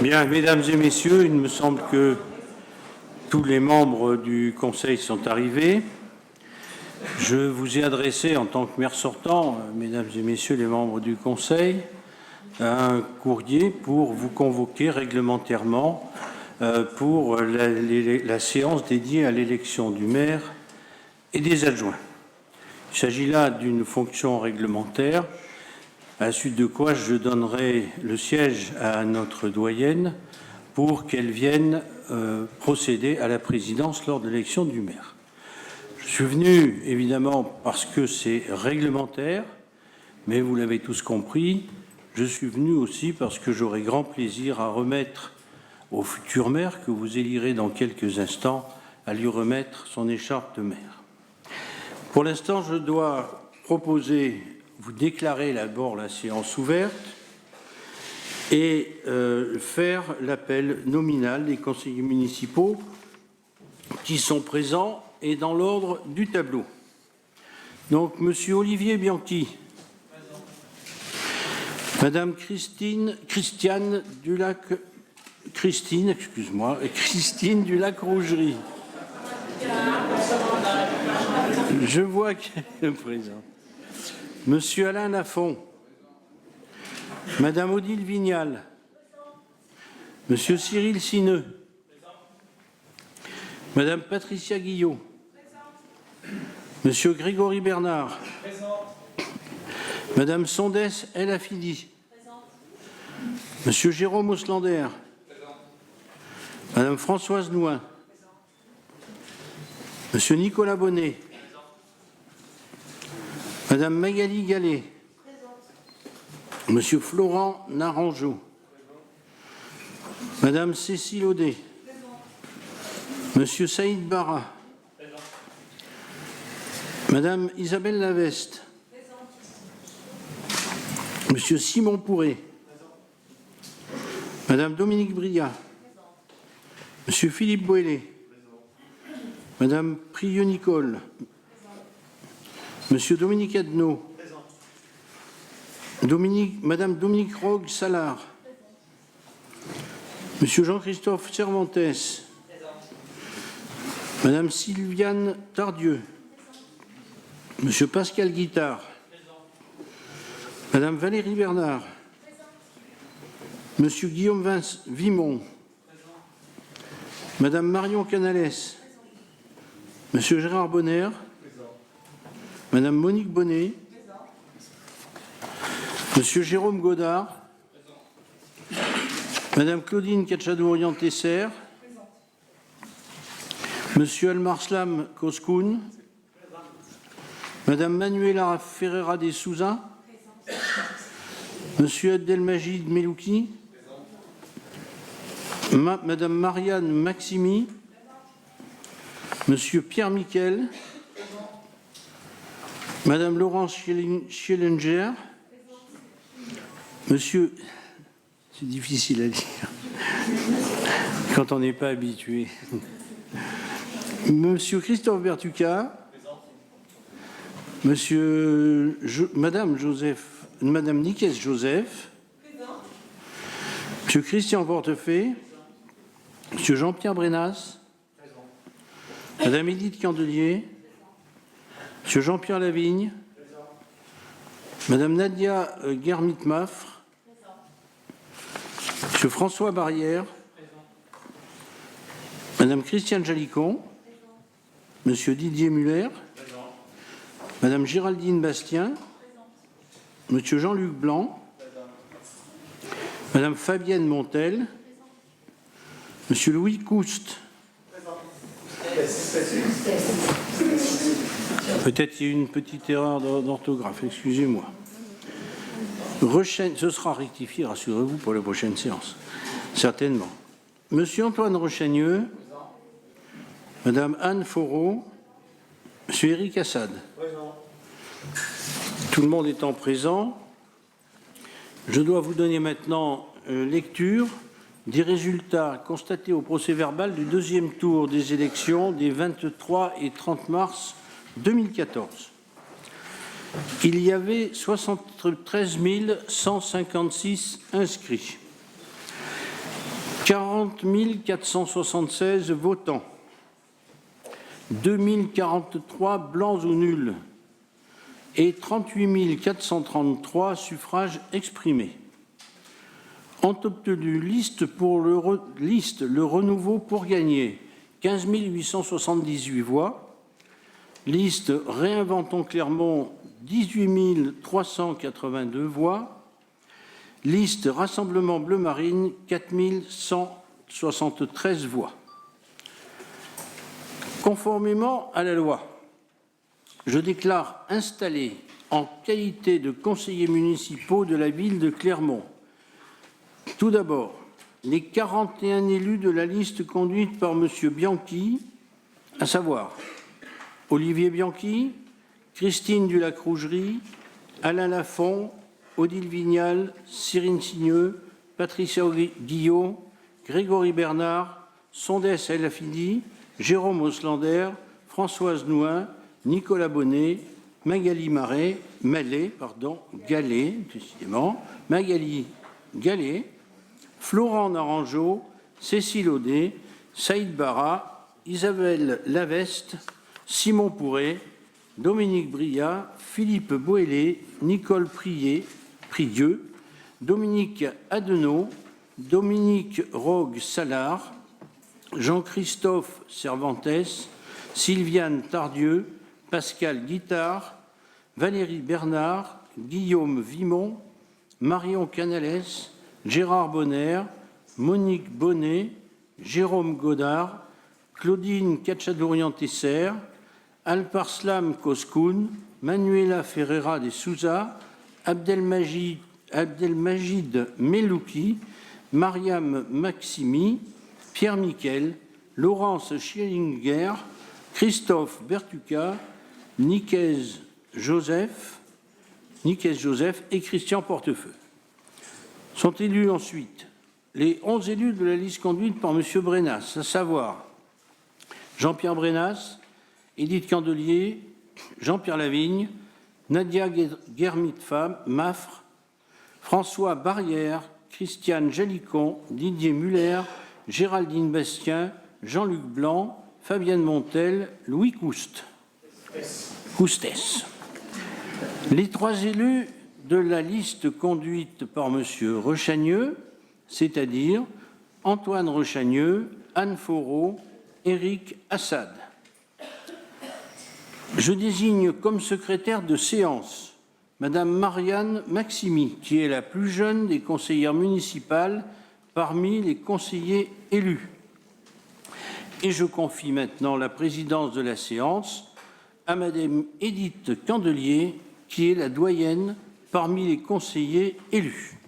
Bien, mesdames et messieurs, il me semble que tous les membres du Conseil sont arrivés. Je vous ai adressé en tant que maire sortant, mesdames et messieurs les membres du Conseil, un courrier pour vous convoquer réglementairement pour la séance dédiée à l'élection du maire et des adjoints. Il s'agit là d'une fonction réglementaire, à la suite de quoi je donnerai le siège à notre doyenne pour qu'elle vienne procéder à la présidence lors de l'élection du maire. Je suis venu évidemment parce que c'est réglementaire, mais vous l'avez tous compris, je suis venu aussi parce que j'aurai grand plaisir à remettre au futur maire, que vous élirez dans quelques instants, à lui remettre son écharpe de maire. Pour l'instant, je dois proposer, vous déclarer d'abord la séance ouverte et faire l'appel nominal des conseillers municipaux qui sont présents et dans l'ordre du tableau. Donc, Monsieur Olivier Bianchi, Madame Christine Dulac-Rougerie. Je vois qu'elle est présente. Monsieur Alain Lafont, Madame Odile Vignal, Monsieur Cyril Sineux, Madame Patricia Guillot, Monsieur Grégory Bernard, Madame Sondès El Afidi, Monsieur Jérôme Auslander, Madame Françoise Nouin, Monsieur Nicolas Bonnet, Madame Magali Gallet, Monsieur Florent Naranjo, Madame Cécile Audet, Monsieur Saïd Barra, Madame Isabelle Laveste, Monsieur Simon Pourret, Madame Dominique Bria, Monsieur Philippe Boélé, Madame Prieux Nicole, Monsieur Dominique Adnaud, Madame Dominique Rogue Salard, Monsieur Jean-Christophe Cervantes, Madame Sylviane Tardieu, Monsieur Pascal Guittard, Madame Valérie Bernard, Monsieur Guillaume Vimon, Madame Marion Canales, Monsieur Gérard Bonner, Madame Monique Bonnet, Monsieur Jérôme Godard, Madame Claudine Kachadou-Orientesser, Monsieur Almarslam Koskoun, Madame Manuela Ferreira de Souza, Monsieur Abdelmajid Melouki, Madame Marianne Maximi, Monsieur Pierre Miquel, Madame Laurence Schellinger, Monsieur, c'est difficile à dire quand on n'est pas habitué, Monsieur Christophe Bertucca, Madame Nicaise Joseph, Monsieur Christian Portefeuille, Monsieur Jean-Pierre Brenas, Madame Édith Candelier, Monsieur Jean-Pierre Lavigne, Madame Nadia Guermit-Maffre, Monsieur François Barrière, Madame Christiane Jalicon, Monsieur Didier Muller, Madame Géraldine Bastien, Monsieur Jean-Luc Blanc, Madame Fabienne Montel, Monsieur Louis Couste. Peut-être qu'il y a une petite erreur d'orthographe, excusez-moi. Ce sera rectifié, rassurez-vous, pour la prochaine séance, certainement. Monsieur Antoine Rochagneux, Madame Anne Foreau, Monsieur Éric Assad. Tout le monde étant présent, je dois vous donner maintenant lecture des résultats constatés au procès-verbal du deuxième tour des élections des 23 et 30 mars 2014. Il y avait 73 156 inscrits, 40 476 votants, 2043 blancs ou nuls et 38 433 suffrages exprimés. Ont obtenu liste le renouveau pour gagner 15 878 voix, liste Réinventons Clermont 18 382 voix, liste Rassemblement Bleu Marine 4 173 voix. Conformément à la loi, je déclare installés en qualité de conseillers municipaux de la ville de Clermont, tout d'abord, les 41 élus de la liste conduite par M. Bianchi, à savoir Olivier Bianchi, Christine Dulac-Rougerie, Alain Lafont, Odile Vignal, Cyrine Signeux, Patricia Guillot, Grégory Bernard, Sondès El Afidi, Jérôme Oslander, Françoise Nouin, Nicolas Bonnet, Magali Gallet, Magali Gallet, Florent Narangeau, Cécile Audet, Saïd Barra, Isabelle Laveste, Simon Pourret, Dominique Brillat, Philippe Boélé, Nicole Prieux, Dominique Adenau, Dominique Rogue-Salard, Jean-Christophe Cervantes, Sylviane Tardieu, Pascal Guittard, Valérie Bernard, Guillaume Vimont, Marion Canales, Gérard Bonner, Monique Bonnet, Jérôme Godard, Claudine Kachadourian-Tesser, Alparslam Koskoun, Manuela Ferreira de Souza, Abdelmajid Melouki, Mariam Maximi, Pierre Miquel, Laurence Schillinger, Christophe Bertuca, Nicaise Joseph et Christian Portefeu. Sont élus ensuite les 11 élus de la liste conduite par M. Brenas, à savoir Jean-Pierre Brenas, Édith Candelier, Jean-Pierre Lavigne, Nadia Guermit-Mafre, François Barrière, Christiane Jalicon, Didier Muller, Géraldine Bastien, Jean-Luc Blanc, Fabienne Montel, Louis Coustès. Les 3 élus de la liste conduite par M. Rechagneux, c'est-à-dire Antoine Rechagneux, Anne Foreau, Éric Assad. Je désigne comme secrétaire de séance Madame Marianne Maximi, qui est la plus jeune des conseillères municipales parmi les conseillers élus. Et je confie maintenant la présidence de la séance à Madame Édith Candelier, qui est la doyenne parmi les conseillers élus.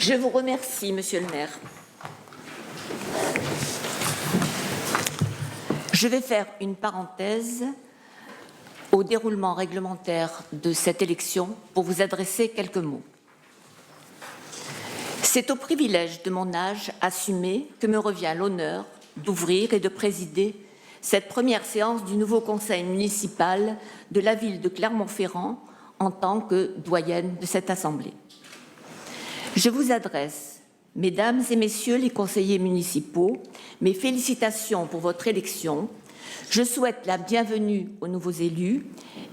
Je vous remercie, Monsieur le maire. Je vais faire une parenthèse au déroulement réglementaire de cette élection pour vous adresser quelques mots. C'est au privilège de mon âge assumé que me revient l'honneur d'ouvrir et de présider cette première séance du nouveau conseil municipal de la ville de Clermont-Ferrand en tant que doyenne de cette assemblée. Je vous adresse, mesdames et messieurs les conseillers municipaux, mes félicitations pour votre élection. Je souhaite la bienvenue aux nouveaux élus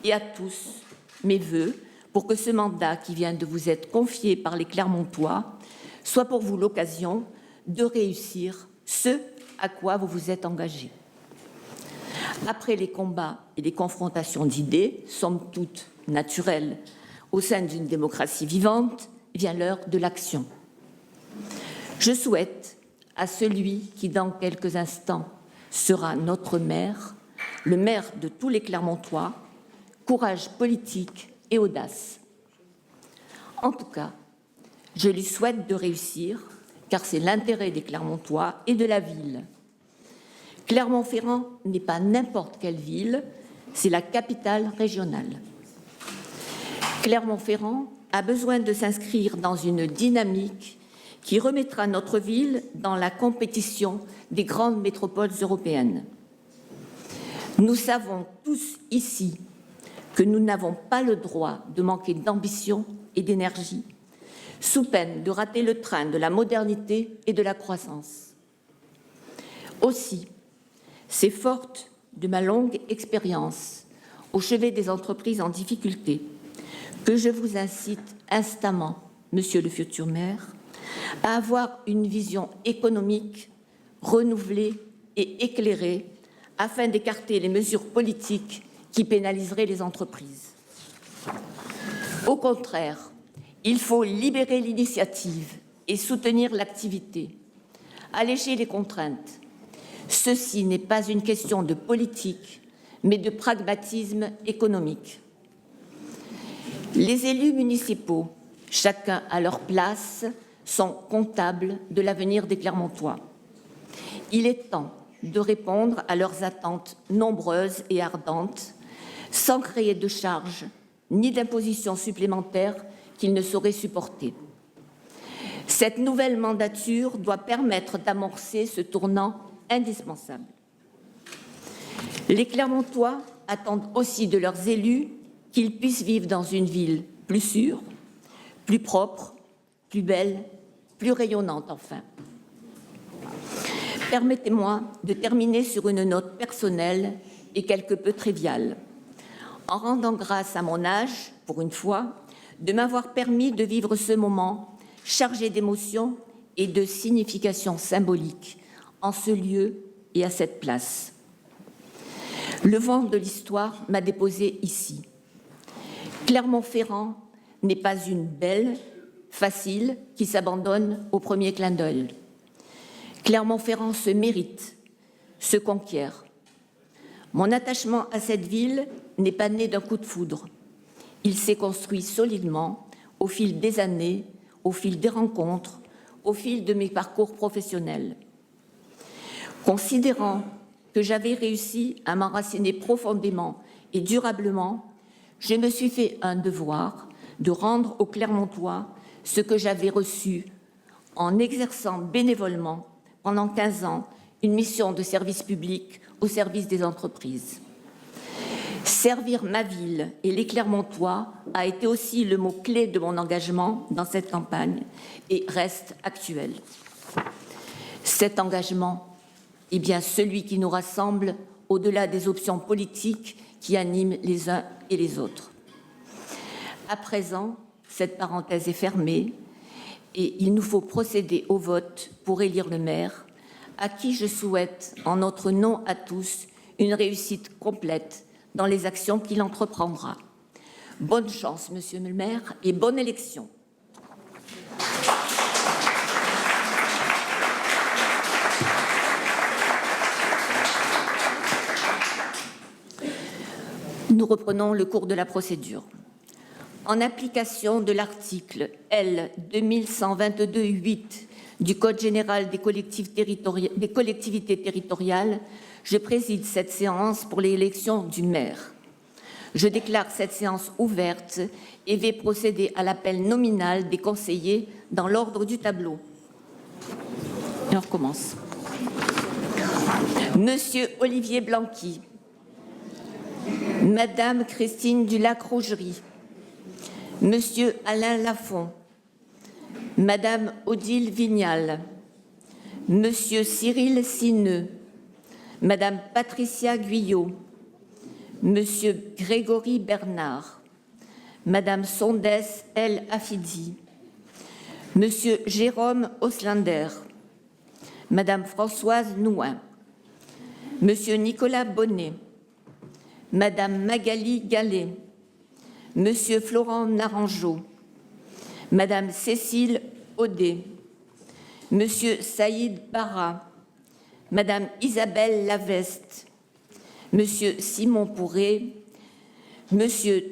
et à tous mes vœux pour que ce mandat qui vient de vous être confié par les Clermontois soit pour vous l'occasion de réussir ce à quoi vous vous êtes engagés. Après les combats et les confrontations d'idées, somme toute naturelles, au sein d'une démocratie vivante, vient l'heure de l'action. Je souhaite à celui qui, dans quelques instants, sera notre maire, le maire de tous les Clermontois, courage politique et audace. En tout cas, je lui souhaite de réussir, car c'est l'intérêt des Clermontois et de la ville. Clermont-Ferrand n'est pas n'importe quelle ville, c'est la capitale régionale. Clermont-Ferrand a besoin de s'inscrire dans une dynamique qui remettra notre ville dans la compétition des grandes métropoles européennes. Nous savons tous ici que nous n'avons pas le droit de manquer d'ambition et d'énergie, sous peine de rater le train de la modernité et de la croissance. Aussi, c'est forte de ma longue expérience au chevet des entreprises en difficulté que je vous incite instamment, Monsieur le futur maire, à avoir une vision économique renouvelée et éclairée afin d'écarter les mesures politiques qui pénaliseraient les entreprises. Au contraire, il faut libérer l'initiative et soutenir l'activité, alléger les contraintes. Ceci n'est pas une question de politique, mais de pragmatisme économique. Les élus municipaux, chacun à leur place, sont comptables de l'avenir des Clermontois. Il est temps de répondre à leurs attentes nombreuses et ardentes, sans créer de charges ni d'impositions supplémentaires qu'ils ne sauraient supporter. Cette nouvelle mandature doit permettre d'amorcer ce tournant indispensable. Les Clermontois attendent aussi de leurs élus qu'ils puissent vivre dans une ville plus sûre, plus propre, plus belle, plus rayonnante enfin. Permettez-moi de terminer sur une note personnelle et quelque peu triviale, en rendant grâce à mon âge, pour une fois, de m'avoir permis de vivre ce moment chargé d'émotions et de significations symboliques en ce lieu et à cette place. Le vent de l'histoire m'a déposé ici. Clermont-Ferrand n'est pas une belle, facile, qui s'abandonne au premier clin d'œil. Clermont-Ferrand se mérite, se conquiert. Mon attachement à cette ville n'est pas né d'un coup de foudre. Il s'est construit solidement au fil des années, au fil des rencontres, au fil de mes parcours professionnels. Considérant que j'avais réussi à m'enraciner profondément et durablement, je me suis fait un devoir de rendre aux Clermontois ce que j'avais reçu en exerçant bénévolement pendant 15 ans une mission de service public au service des entreprises. Servir ma ville et les Clermontois a été aussi le mot-clé de mon engagement dans cette campagne et reste actuel. Cet engagement est bien celui qui nous rassemble au-delà des options politiques qui animent les uns et les autres. À présent, cette parenthèse est fermée et il nous faut procéder au vote pour élire le maire, à qui je souhaite, en notre nom à tous, une réussite complète dans les actions qu'il entreprendra. Bonne chance, Monsieur le maire, et bonne élection. Nous reprenons le cours de la procédure. En application de l'article L. 2122-8 du Code général des collectivités territoriales, je préside cette séance pour l'élection du maire. Je déclare cette séance ouverte et vais procéder à l'appel nominal des conseillers dans l'ordre du tableau. Et on recommence. Monsieur Olivier Blanqui, Madame Christine Dulac-Rougerie, Monsieur Alain Lafont, Madame Odile Vignal, Monsieur Cyril Sineux, Madame Patricia Guyot, Monsieur Grégory Bernard, Madame Sondès El Afidi, Monsieur Jérôme Oslander, Madame Françoise Nouin, Monsieur Nicolas Bonnet, Madame Magali Gallet, Monsieur Florent Narangeau, Madame Cécile Audet, Monsieur Saïd Barra, Madame Isabelle Laveste, Monsieur Simon Pourré, Monsieur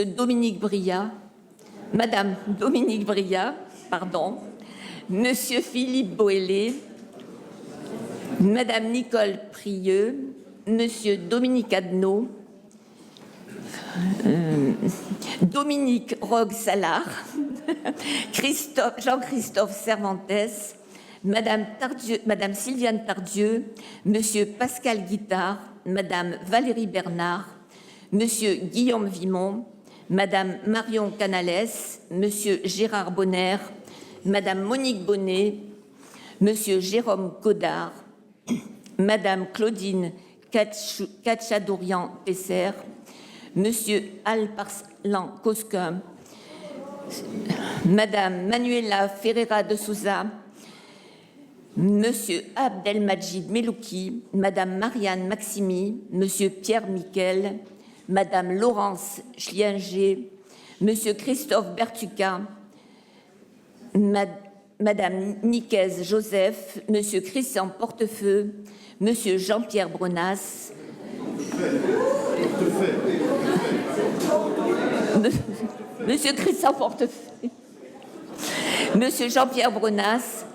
Dominique Bria, Madame Dominique Bria, Monsieur Philippe Boélé, Madame Nicole Prieux, Monsieur Dominique Adnaud, Dominique Rogue-Salard, Jean-Christophe Cervantes, Madame Sylviane Tardieu, Monsieur Pascal Guittard, Madame Valérie Bernard, Monsieur Guillaume Vimont, Madame Marion Canales, Monsieur Gérard Bonner, Madame Monique Bonnet, Monsieur Jérôme Godard, Madame Claudine Katchadourian-Tesser, Monsieur Alparslan Cosquin, Madame Manuela Ferreira de Souza, Monsieur Abdelmajid Melouki, Madame Marianne Maximi, Monsieur Pierre Miquel, Madame Laurence Schlinger, Monsieur Christophe Bertuca, Madame Nicaise Joseph, Monsieur Christian Portefeu, Monsieur Jean-Pierre Bronas, Monsieur Christian Portefeu, Monsieur Jean-Pierre Bronas,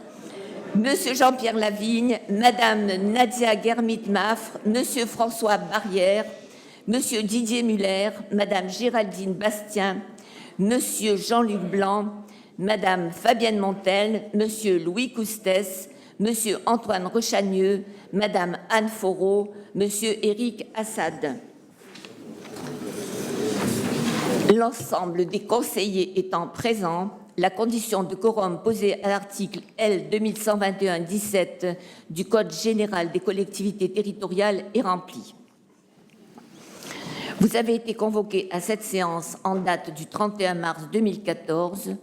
Monsieur Jean-Pierre Lavigne, Madame Nadia Guermit-Maffre, Monsieur François Barrière, Monsieur Didier Muller, Madame Géraldine Bastien, Monsieur Jean-Luc Blanc, Madame Fabienne Montel, Monsieur Louis Coustès, Monsieur Antoine Rechagneux, Madame Anne Foreau, Monsieur Éric Assad. L'ensemble des conseillers étant présents, la condition de quorum posée à l'article L. 2121-17 du Code général des collectivités territoriales est remplie. Vous avez été convoqués à cette séance en date du 31 mars 2014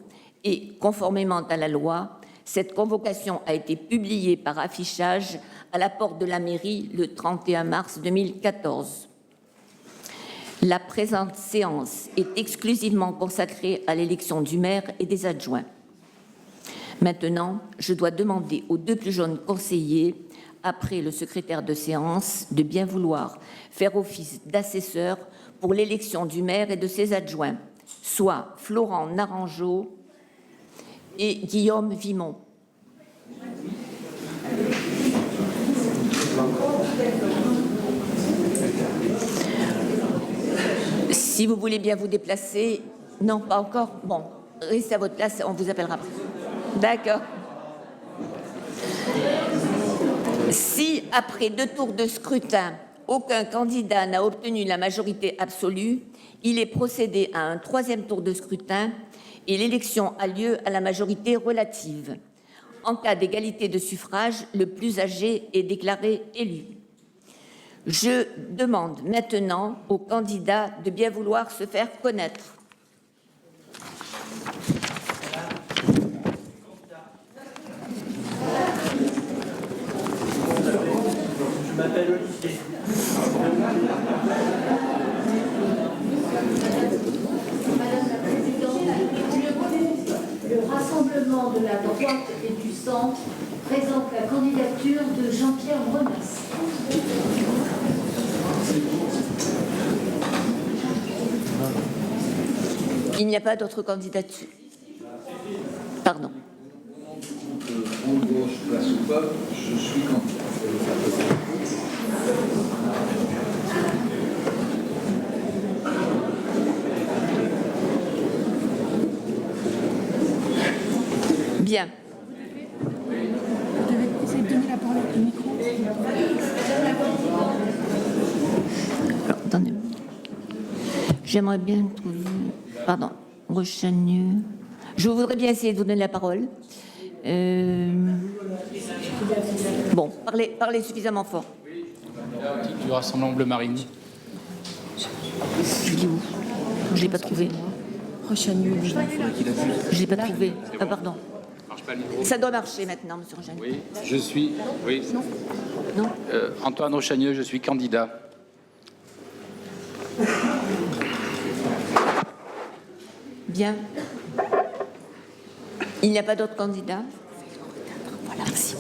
et, conformément à la loi, cette convocation a été publiée par affichage à la porte de la mairie le 31 mars 2014. La présente séance est exclusivement consacrée à l'élection du maire et des adjoints. Maintenant, je dois demander aux deux plus jeunes conseillers, après le secrétaire de séance, de bien vouloir faire office d'assesseur pour l'élection du maire et de ses adjoints, soit Florent Narangeau et Guillaume Vimont. Si vous voulez bien vous déplacer, non, pas encore. Bon, restez à votre place, on vous appellera après. D'accord. Si, après 2 tours de scrutin, aucun candidat n'a obtenu la majorité absolue, il est procédé à un 3e tour de scrutin et l'élection a lieu à la majorité relative. En cas d'égalité de suffrage, le plus âgé est déclaré élu. Je demande maintenant aux candidats de bien vouloir se faire connaître. Je m'appelle Olivier. Madame la Présidente, le Rassemblement de la droite et du centre présente la candidature de Jean-Pierre Bronas. Il n'y a pas d'autre candidature. Pardon. En gauche, place au peuple, je suis candidat. Bien. Vous devez essayer de donner la parole au micro. Alors, attendez. J'aimerais bien trouver... Pardon. Rechagneux. Je voudrais bien essayer de vous donner la parole. Bon, parlez suffisamment fort. Du Rassemblement Bleu Marine. Je dis où? Je ne l'ai pas trouvé. Rechagneux. Je ne l'ai pas trouvé. Ah, pardon. Marche pas le micro. Ça doit marcher maintenant, monsieur Rechagneux. Oui, je suis. Oui. Non. Antoine Rechagneux, je suis candidat. Bien. Il n'y a pas d'autres candidats? Voilà, merci.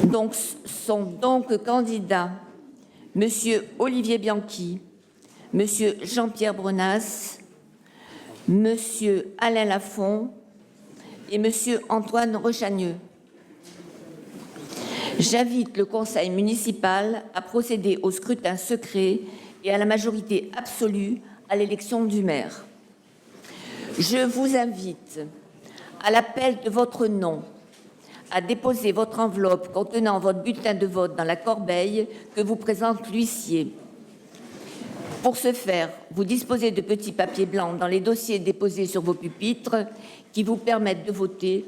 Donc, sont donc candidats Monsieur Olivier Bianchi, Monsieur Jean-Pierre Bronas, Monsieur Alain Lafont et Monsieur Antoine Rochagneux. J'invite le Conseil municipal à procéder au scrutin secret et à la majorité absolue à l'élection du maire. Je vous invite, à l'appel de votre nom, à déposer votre enveloppe contenant votre bulletin de vote dans la corbeille que vous présente l'huissier. Pour ce faire, vous disposez de petits papiers blancs dans les dossiers déposés sur vos pupitres qui vous permettent de voter,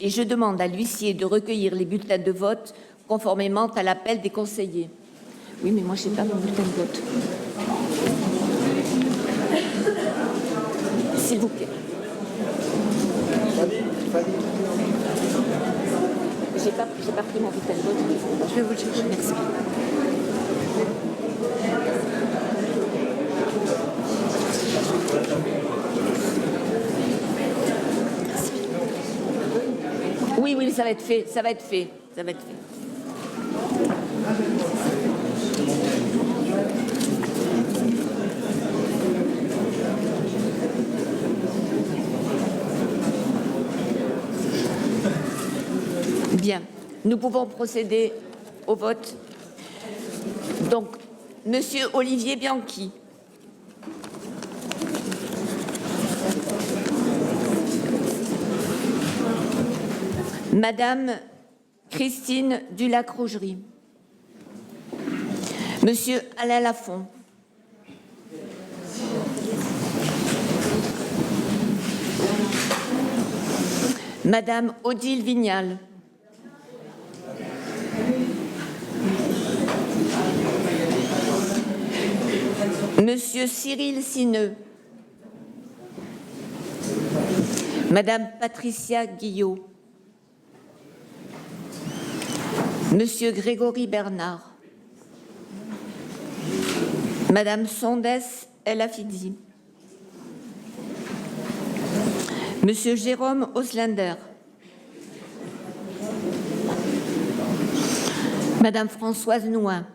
et je demande à l'huissier de recueillir les bulletins de vote conformément à l'appel des conseillers. Oui, mais moi, je n'ai pas mon bulletin de vote. S'il vous plaît. J'ai pas pris mon bulletin de vote. Je vais vous le chercher. Merci. Oui, oui, ça va être fait, ça va être fait, ça va être fait. Bien, nous pouvons procéder au vote. Donc, Monsieur Olivier Bianchi. Madame Christine Dulac-Rougerie. Monsieur Alain Lafont. Madame Odile Vignal. Monsieur Cyril Sineux. Madame Patricia Guillot. Monsieur Grégory Bernard. Madame Sondès El Afidi. Monsieur Jérôme Oslander. Madame Françoise Nouin.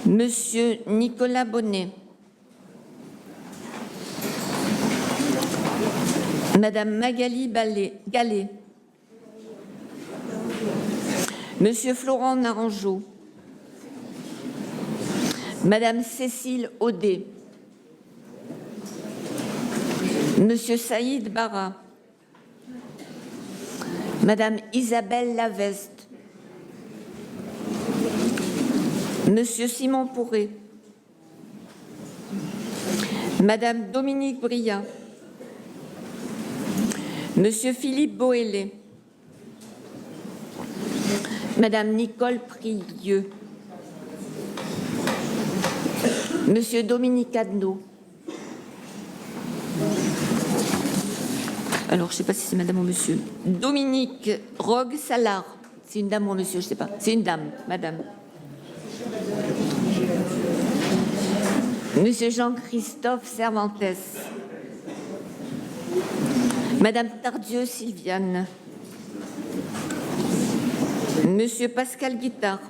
Monsieur Nicolas Bonnet. Madame Magali Gallet. Monsieur Florent Narangeau. Madame Cécile Audet. Monsieur Saïd Barra. Madame Isabelle Laveste. Monsieur Simon Pourré. Madame Dominique Briat. Monsieur Philippe Boélé. Madame Nicole Prieux. Monsieur Dominique Adnaud. Alors, je ne sais pas si c'est madame ou monsieur. Dominique Rogue-Salard. C'est une dame ou un monsieur, je ne sais pas. C'est une dame, madame. Monsieur Jean-Christophe Cervantes. Madame Tardieu Sylviane. Monsieur Pascal Guittard.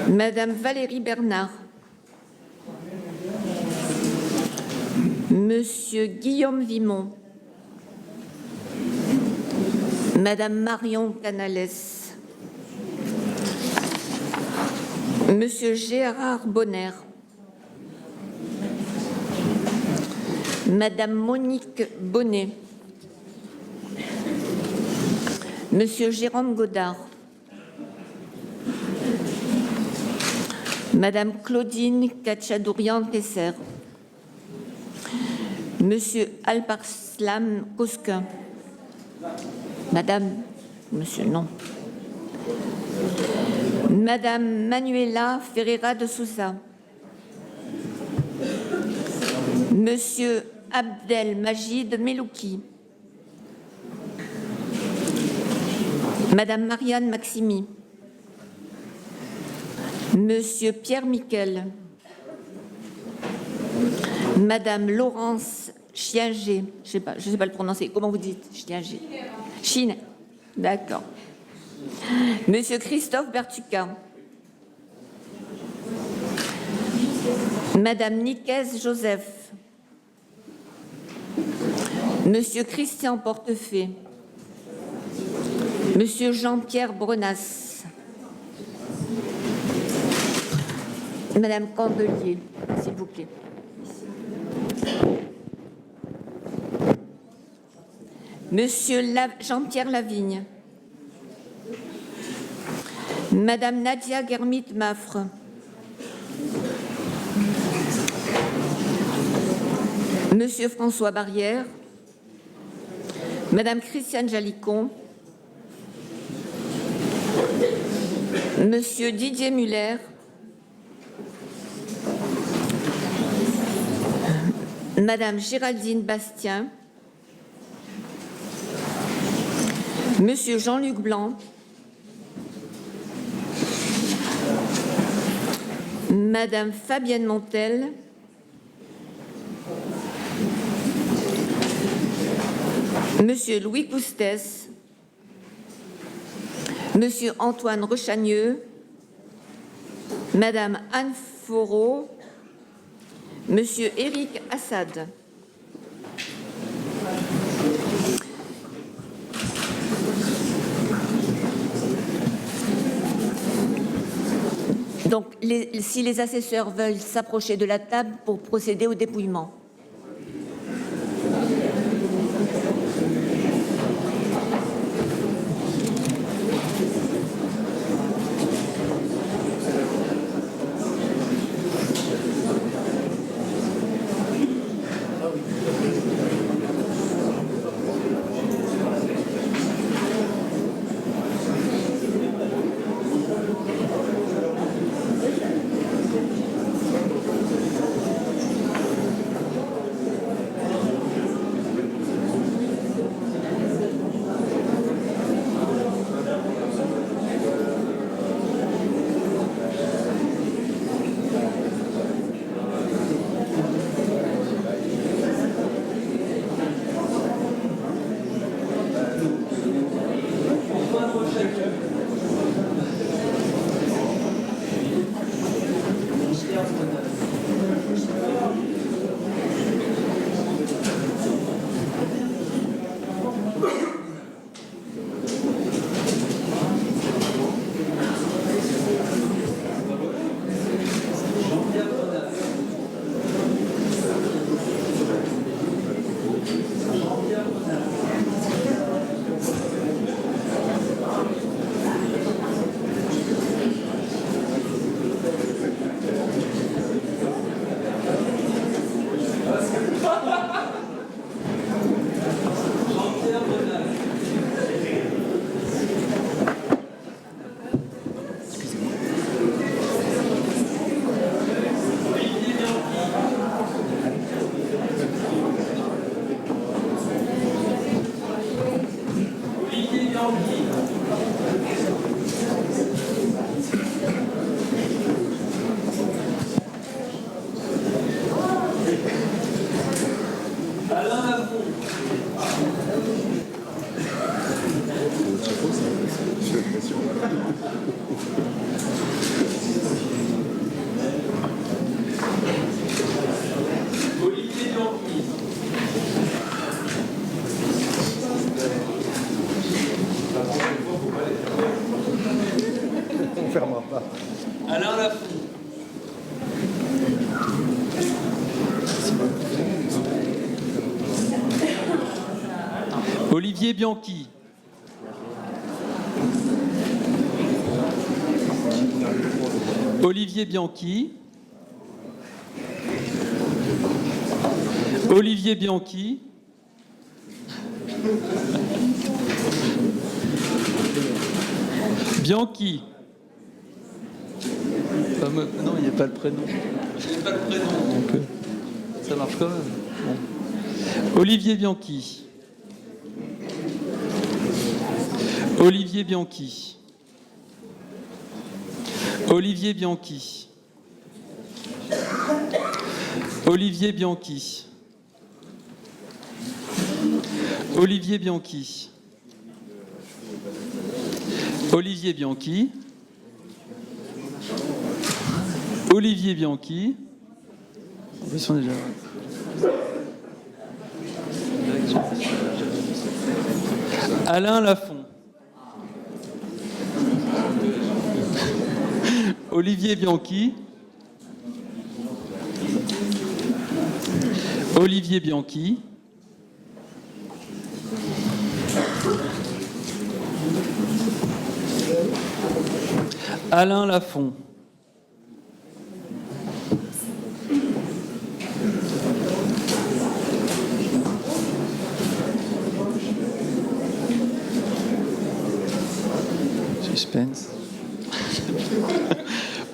Madame Valérie Bernard. Monsieur Guillaume Vimont. Madame Marion Canales. Monsieur Gérard Bonner. Madame Monique Bonnet. Monsieur Jérôme Godard. Madame Claudine Kachadourian-Tesser. Monsieur Alparslan Cosquin. Madame, monsieur, non. Madame Manuela Ferreira de Sousa. Monsieur Abdel Majid Melouki. Madame Marianne Maximi. Monsieur Pierre Miquel. Madame Laurence Chianger. Je sais pas le prononcer. Comment vous dites? Chianger. Chine. D'accord. Monsieur Christophe Bertuca. Madame Nicaise Joseph. Monsieur Christian Portefait. Monsieur Jean-Pierre Brenas. Madame Candelier, s'il vous plaît. Monsieur Jean-Pierre Lavigne. Madame Nadia Guermite-Maffre. Monsieur François Barrière. Madame Christiane Jalicon. Monsieur Didier Muller. Madame Géraldine Bastien. Monsieur Jean-Luc Blanc. Madame Fabienne Montel. Monsieur Louis Coustès. Monsieur Antoine Rechagneux. Madame Anne Foreau. Monsieur Éric Assad. Donc, si les assesseurs veulent s'approcher de la table pour procéder au dépouillement. Alain Lafont. Olivier Bianchi. Olivier Bianchi. Olivier Bianchi. Bianchi. Non, il n'y a pas le prénom. Il n'y a pas le prénom. Donc, ça marche quand même. Bon. Olivier Bianchi. Olivier Bianchi. Olivier Bianchi. Olivier Bianchi. Olivier Bianchi. Olivier Bianchi. Olivier Bianchi. En plus, on est déjà... Alain Lafont. Olivier Bianchi. Olivier Bianchi. Alain Lafont. Suspense.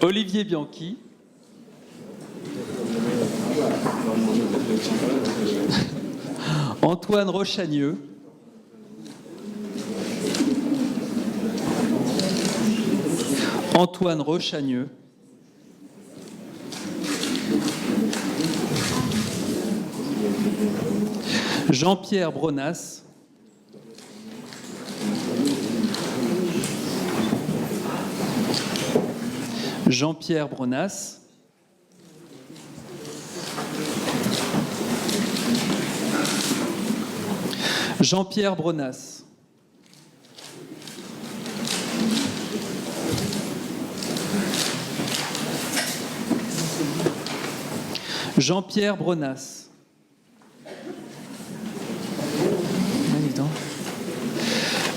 Olivier Bianchi. Antoine Rochagneux. Antoine Rochagneux. Jean-Pierre Bronas. Jean-Pierre Bronas. Jean-Pierre Bronas. Jean-Pierre Bronas.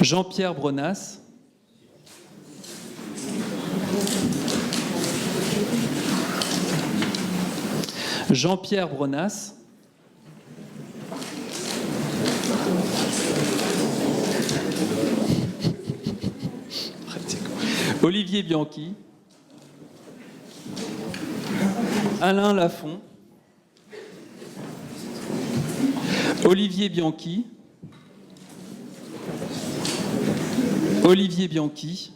Jean-Pierre Bronas. Jean-Pierre Bronas. Olivier Bianchi. Alain Lafont. Olivier Bianchi. Olivier Bianchi.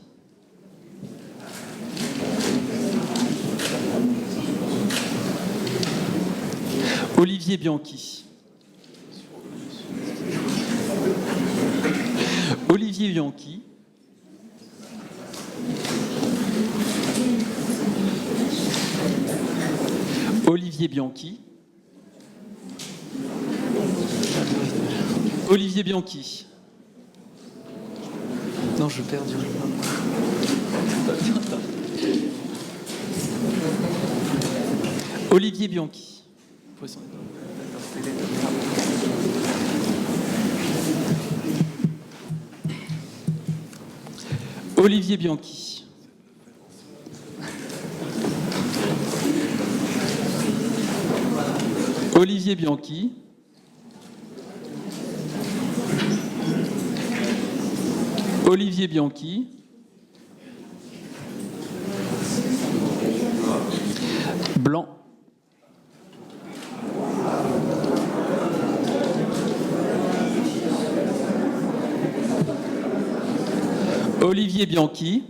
Olivier Bianchi. Olivier Bianchi. Olivier Bianchi. Olivier Bianchi. Non, je perds du Olivier Bianchi. Olivier Bianchi. Olivier Bianchi. Olivier Bianchi. Blanc. Olivier Bianchi.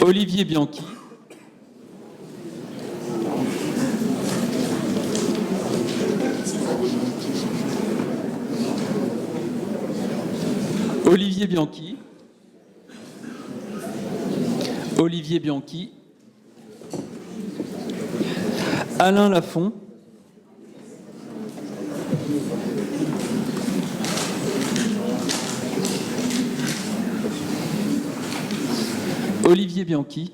Olivier Bianchi. Olivier Bianchi. Olivier Bianchi. Alain Lafont. Olivier Bianchi.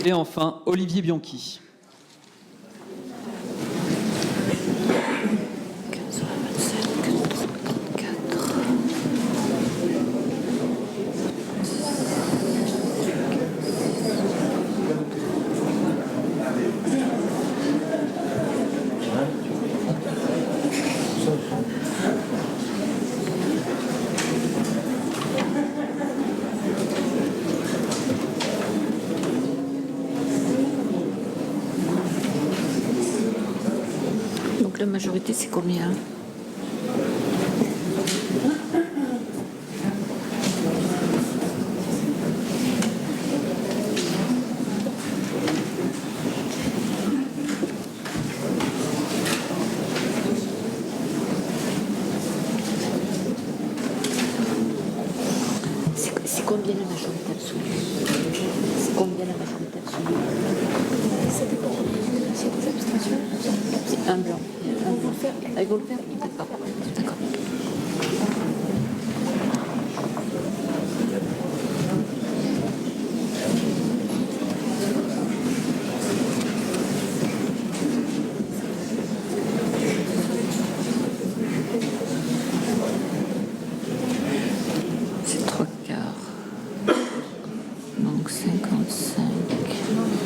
Et enfin, Olivier Bianchi. La majorité, c'est combien? C'est combien la majorité absolue? C'est combien la majorité absolue? Ça dépend. S'il y a des abstentions, C'est un blanc. on va le faire. Ah, ils vont le faire? D'accord. D'accord. C'est 3/4. Donc 55. 1.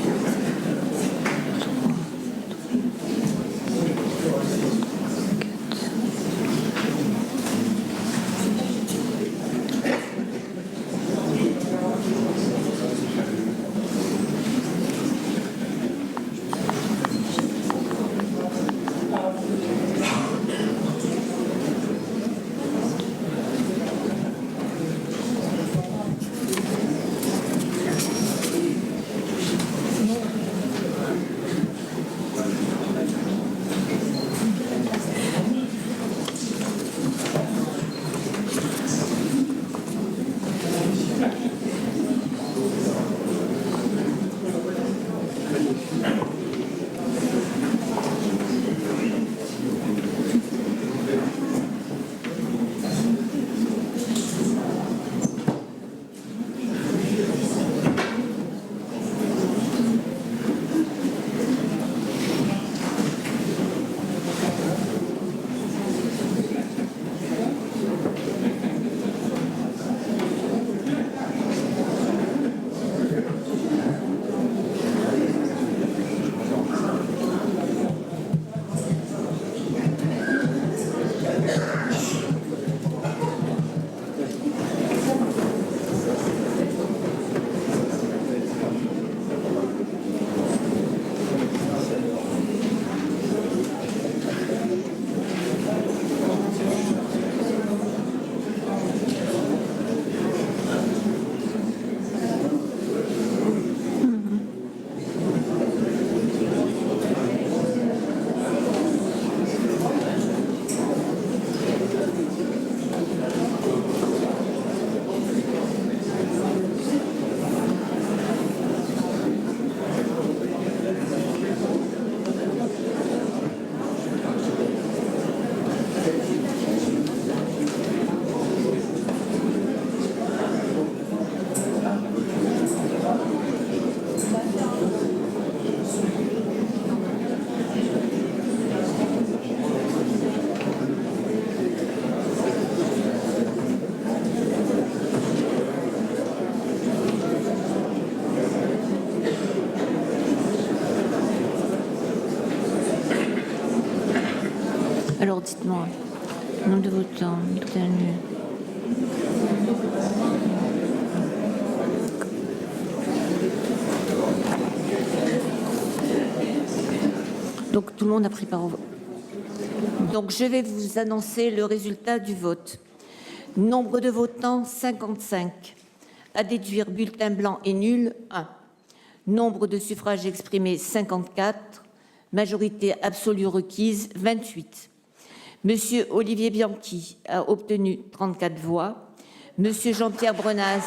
Alors dites-moi, nombre de votants, tout annulé. Donc tout le monde a pris part au vote. Donc je vais vous annoncer le résultat du vote. Nombre de votants 55. À déduire bulletin blanc et nul 1. Nombre de suffrages exprimés 54. Majorité absolue requise 28. Monsieur Olivier Bianchi a obtenu 34 voix. Monsieur Jean-Pierre Brenas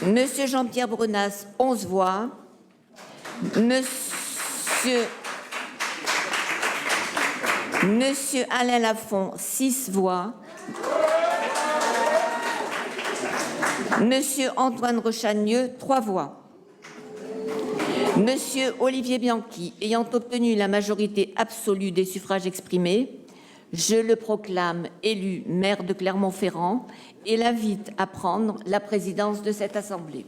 Monsieur Jean-Pierre Brenas, 11 voix. Monsieur Alain Lafont, 6 voix. Monsieur Antoine Rochagneux, 3 voix. Monsieur Olivier Bianchi, ayant obtenu la majorité absolue des suffrages exprimés, je le proclame élu maire de Clermont-Ferrand et l'invite à prendre la présidence de cette assemblée.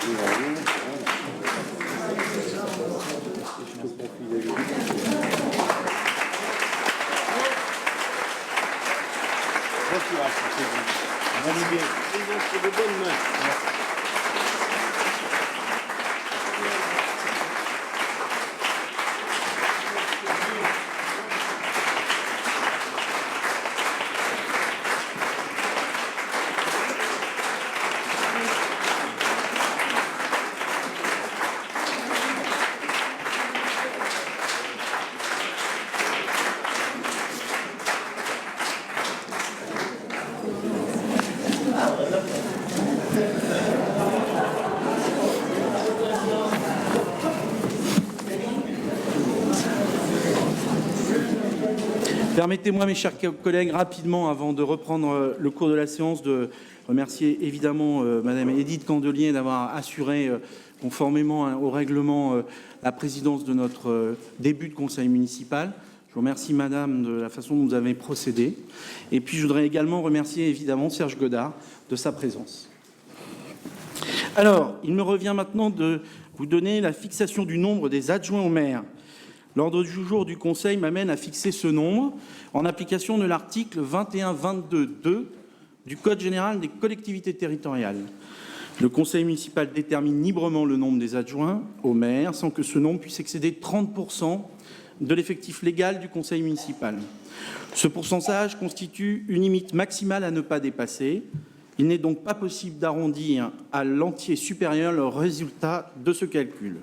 C'est de bonnes mains. Permettez-moi, mes chers collègues, rapidement, avant de reprendre le cours de la séance, de remercier évidemment Madame Édith Candelier d'avoir assuré, conformément au règlement, la présidence de notre début de conseil municipal. Je vous remercie, Madame, de la façon dont vous avez procédé. Et puis, je voudrais également remercier évidemment Serge Godard de sa présence. Alors, il me revient maintenant de vous donner la fixation du nombre des adjoints au maire. L'ordre du jour du Conseil m'amène à fixer ce nombre en application de l'article 21-22-2 du Code général des collectivités territoriales. Le Conseil municipal détermine librement le nombre des adjoints au maire sans que ce nombre puisse excéder 30% de l'effectif légal du Conseil municipal. Ce pourcentage constitue une limite maximale à ne pas dépasser. Il n'est donc pas possible d'arrondir à l'entier supérieur le résultat de ce calcul.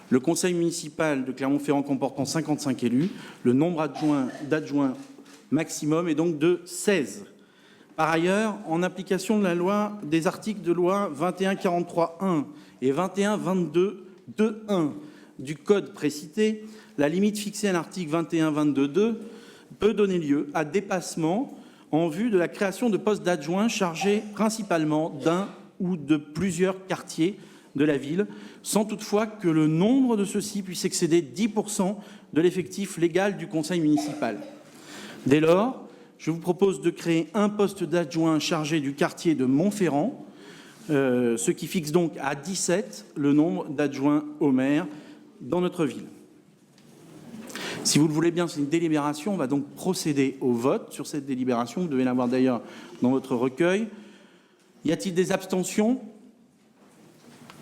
Le conseil municipal de Clermont-Ferrand comportant 55 élus, le nombre d'adjoints maximum est donc de 16. Par ailleurs, en application de la loi des articles de loi 2143-1 et 2122-2-1 du code précité, la limite fixée à l'article 2122-2 peut donner lieu à dépassement en vue de la création de postes d'adjoints chargés principalement d'un ou de plusieurs quartiers de la ville, sans toutefois que le nombre de ceux-ci puisse excéder 10% de l'effectif légal du conseil municipal. Dès lors, je vous propose de créer un poste d'adjoint chargé du quartier de Montferrand, ce qui fixe donc à 17 le nombre d'adjoints au maire dans notre ville. Si vous le voulez bien, c'est une délibération. On va donc procéder au vote sur cette délibération. Vous devez l'avoir d'ailleurs dans votre recueil. Y a-t-il des abstentions ?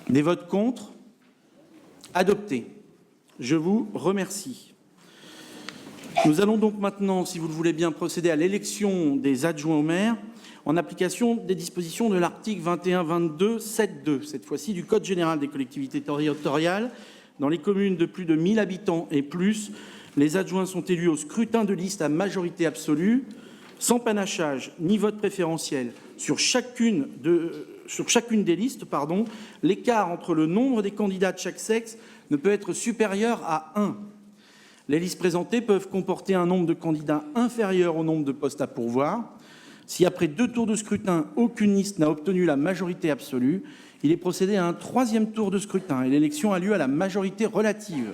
Des votes contre? Adopté. Je vous remercie. Nous allons donc maintenant, si vous le voulez bien, procéder à l'élection des adjoints au maire en application des dispositions de l'article 21-22-7-2, cette fois-ci du Code général des collectivités territoriales. Dans les communes de plus de 1000 habitants et plus, les adjoints sont élus au scrutin de liste à majorité absolue, sans panachage ni vote préférentiel. Sur chacune des listes, l'écart entre le nombre des candidats de chaque sexe ne peut être supérieur à 1. Les listes présentées peuvent comporter un nombre de candidats inférieur au nombre de postes à pourvoir. Si après 2 tours de scrutin, aucune liste n'a obtenu la majorité absolue, il est procédé à un 3e tour de scrutin et l'élection a lieu à la majorité relative.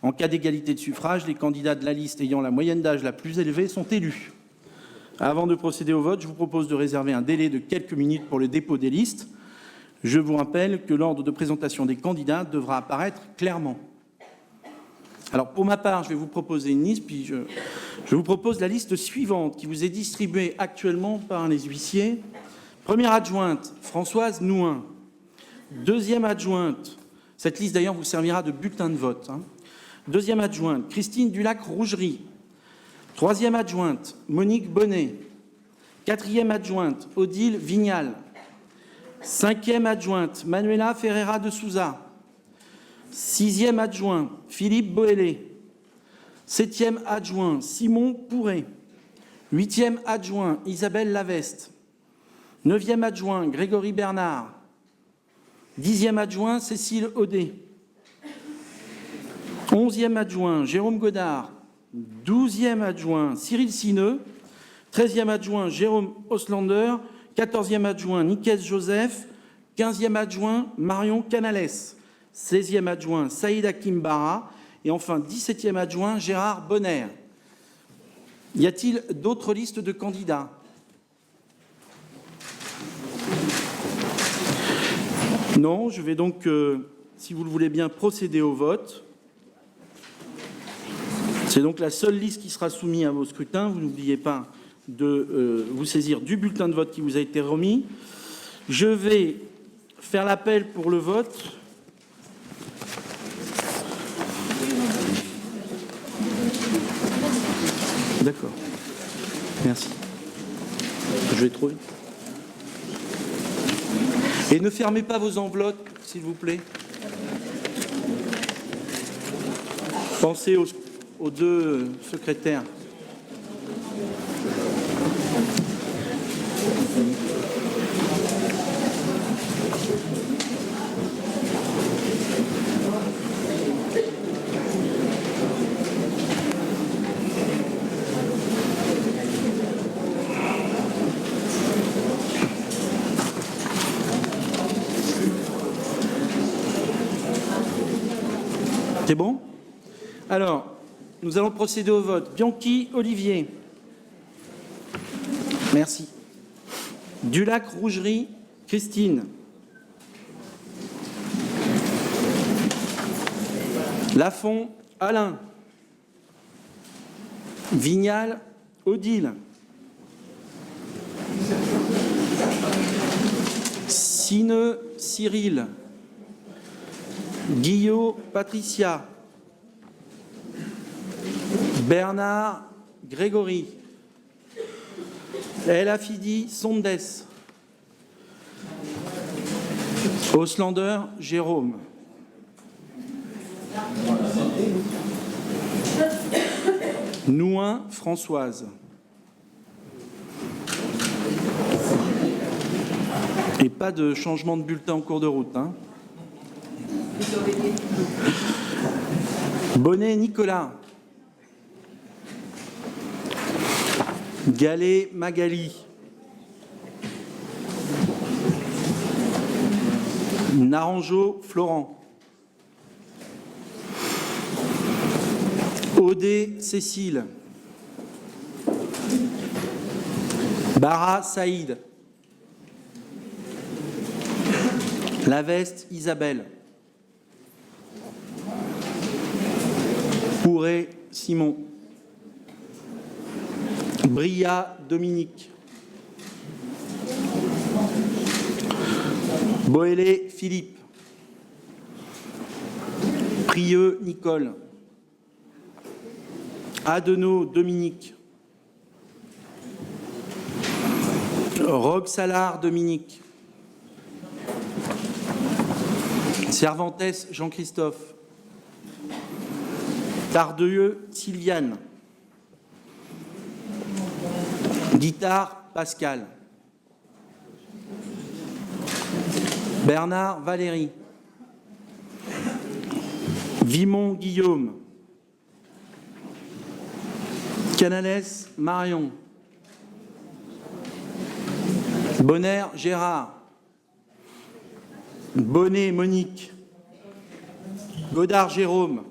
En cas d'égalité de suffrage, les candidats de la liste ayant la moyenne d'âge la plus élevée sont élus. Avant de procéder au vote, je vous propose de réserver un délai de quelques minutes pour le dépôt des listes. Je vous rappelle que l'ordre de présentation des candidats devra apparaître clairement. Alors, pour ma part, je vais vous proposer une liste, puis je vous propose la liste suivante qui vous est distribuée actuellement par les huissiers. Première adjointe, Françoise Nouin. Deuxième adjointe, cette liste d'ailleurs vous servira de bulletin de vote. Deuxième adjointe, Christine Dulac-Rougerie. Troisième adjointe, Monique Bonnet. Quatrième adjointe, Odile Vignal. Cinquième adjointe, Manuela Ferreira de Souza. Sixième adjoint, Philippe Boélé. Septième adjoint, Simon Pourret. Huitième adjoint, Isabelle Laveste. Neuvième adjoint, Grégory Bernard. Dixième adjoint, Cécile Audet. 11e adjoint, Jérôme Godard. 12e adjoint, Cyril Sineux. 13e adjoint, Jérôme Oslander. 14e adjoint, Nicaise Joseph. 15e adjoint, Marion Canales. 16e adjoint, Saïd Akimbara. Et enfin, 17e adjoint, Gérard Bonner. Y a-t-il d'autres listes de candidats? Non, je vais donc, si vous le voulez bien, procéder au vote. C'est donc la seule liste qui sera soumise à vos scrutins. Vous n'oubliez pas de vous saisir du bulletin de vote qui vous a été remis. Je vais faire l'appel pour le vote. D'accord. Merci. Je vais trop vite. Et ne fermez pas vos enveloppes, s'il vous plaît. Pensez aux deux secrétaires. C'est bon? Alors, nous allons procéder au vote. Bianchi, Olivier. Merci. Dulac, Rougerie, Christine. Lafont, Alain. Vignal, Odile. Sineux, Cyril. Guillot, Patricia. Bernard, Grégory. El Afidi, Sondes. Auslander, Jérôme. Nouin, Françoise. Et pas de changement de bulletin en cours de route, hein. Bonnet, Nicolas. Gallet, Magali. Naranjo, Florent. Audet, Cécile. Barra, Saïd. Laveste, Isabelle. Pourret, Simon. Bria, Dominique. Boélé, Philippe. Prieux, Nicole. Adenau, Dominique. Rogue-Salard, Dominique. Cervantes, Jean-Christophe. Tardeux, Sylviane. Guitare, Pascal. Bernard, Valérie. Vimon, Guillaume. Canales, Marion. Bonner, Gérard. Bonnet, Monique. Godard, Jérôme.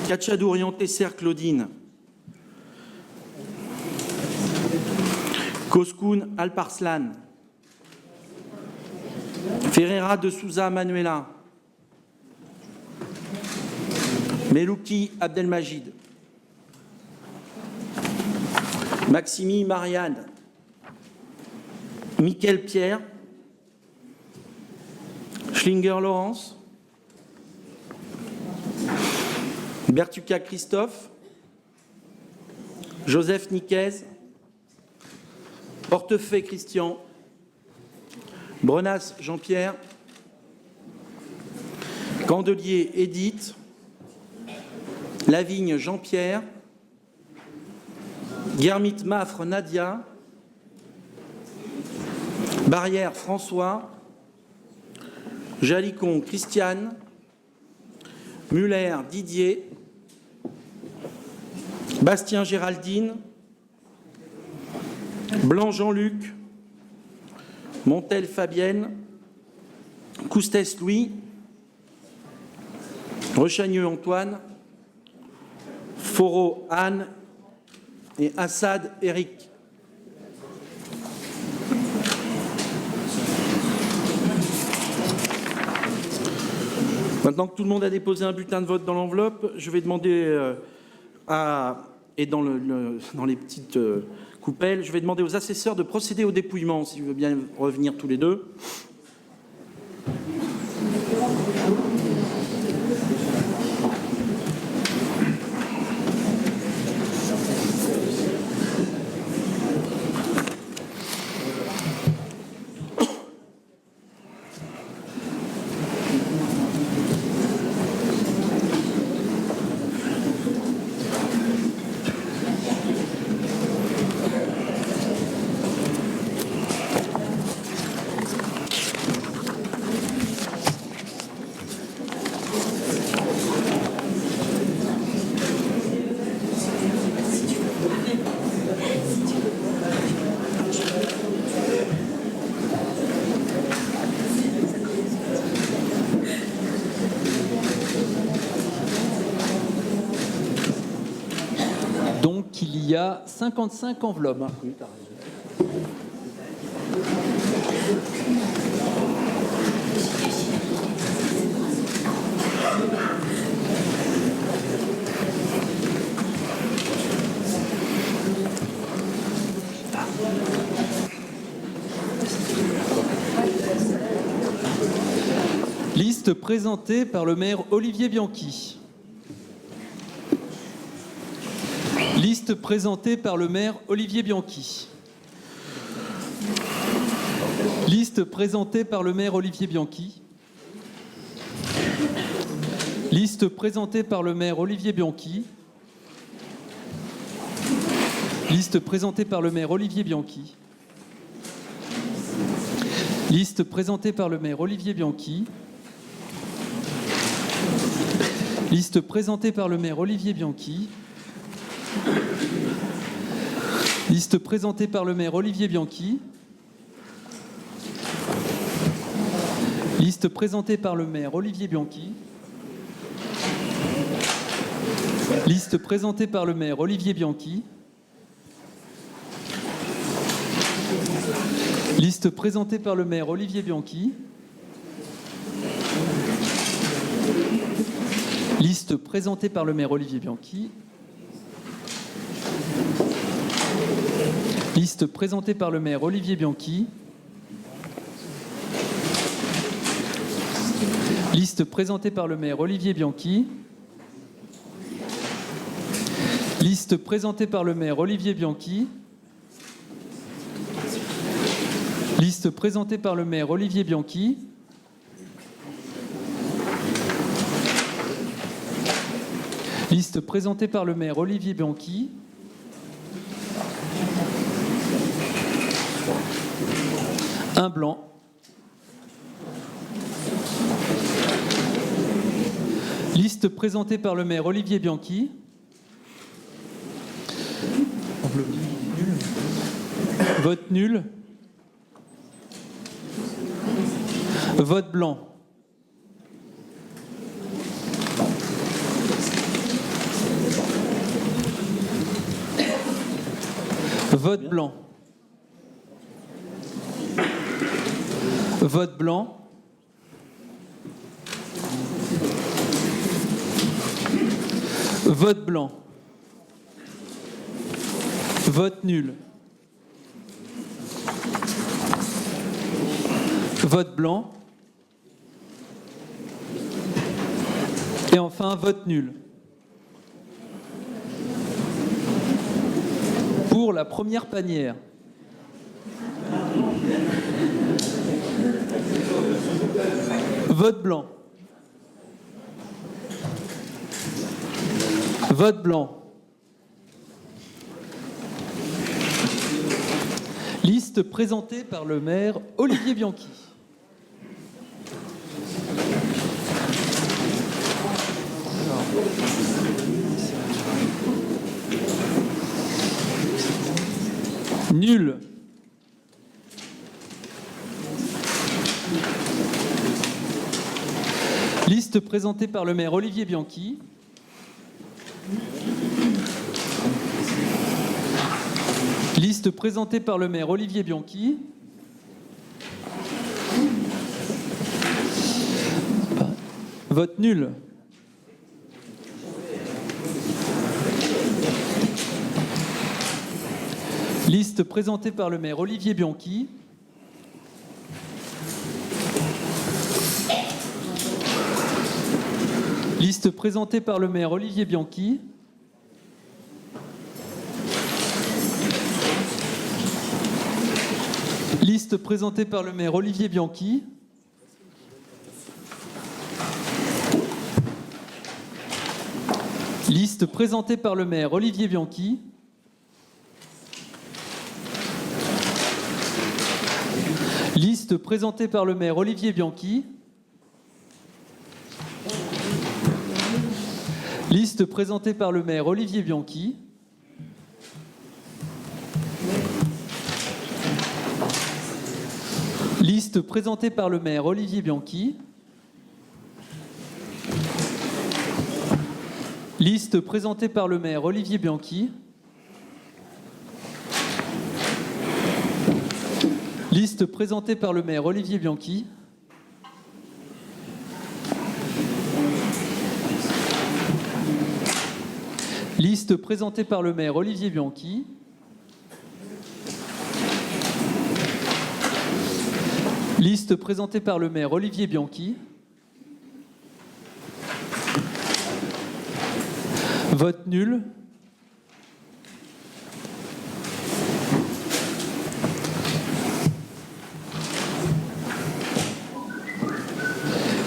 Cachadourian, Tesser, Claudine. Koskoun, Alparslan. Ferreira de Souza, Manuela. Melouki, Abdelmajid. Maximi, Marianne. Michael, Pierre. Schlinger, Laurence. Bertuca, Christophe. Joseph, Niquez. Portefeuille, Christian. Brenas, Jean-Pierre. Candelier, Édith. Lavigne, Jean-Pierre. Guermite, Maffre, Nadia. Barrière, François. Jalicon, Christiane. Muller, Didier. Bastien, Géraldine. Blanc, Jean-Luc. Montel, Fabienne. Coustès, Louis. Rechagneux, Antoine. Foreau, Anne. Et Assad, Éric. Maintenant que tout le monde a déposé un bulletin de vote dans l'enveloppe, je vais demander et dans les petites coupelles, je vais demander aux assesseurs de procéder au dépouillement, s'ils veulent bien revenir tous les deux. Donc, il y a 55 enveloppes. Liste présentée par le maire Olivier Bianchi. Liste présentée par le maire Olivier Bianchi. Liste présentée par le maire Olivier Bianchi. Liste présentée par le maire Olivier Bianchi. Liste présentée par le maire Olivier Bianchi. Liste présentée par le maire Olivier Bianchi. Liste présentée par le maire Olivier Bianchi. Liste présentée par le maire Olivier Bianchi. Liste présentée par le maire Olivier Bianchi. Liste présentée par le maire Olivier Bianchi. Liste présentée par le maire Olivier Bianchi. Liste présentée par le maire Olivier Bianchi. Liste présentée par le maire Olivier Bianchi. Liste présentée par le maire Olivier Bianchi. Liste présentée par le maire Olivier Bianchi. Liste présentée par le maire Olivier Bianchi. Liste présentée par le maire Olivier Bianchi. Un blanc. Liste présentée par le maire Olivier Bianchi. Vote nul. Vote blanc. Vote blanc. Vote blanc. Vote blanc. Vote nul. Vote blanc. Et enfin, vote nul. Pour la première panière. Vote blanc. Vote blanc. Liste présentée par le maire Olivier Bianchi. Nul. Liste présentée par le maire Olivier Bianchi. Liste présentée par le maire Olivier Bianchi. Vote nul. Liste présentée par le maire Olivier Bianchi. Liste présentée par le maire Olivier Bianchi. Liste présentée par le maire Olivier Bianchi. Liste présentée par le maire Olivier Bianchi. Liste présentée par le maire Olivier Bianchi. Liste présentée par le maire Olivier Bianchi. Liste présentée par le maire Olivier Bianchi. Liste présentée par le maire Olivier Bianchi. Liste présentée par le maire Olivier Bianchi. Liste présentée par le maire Olivier Bianchi. Liste présentée par le maire Olivier Bianchi. Vote nul.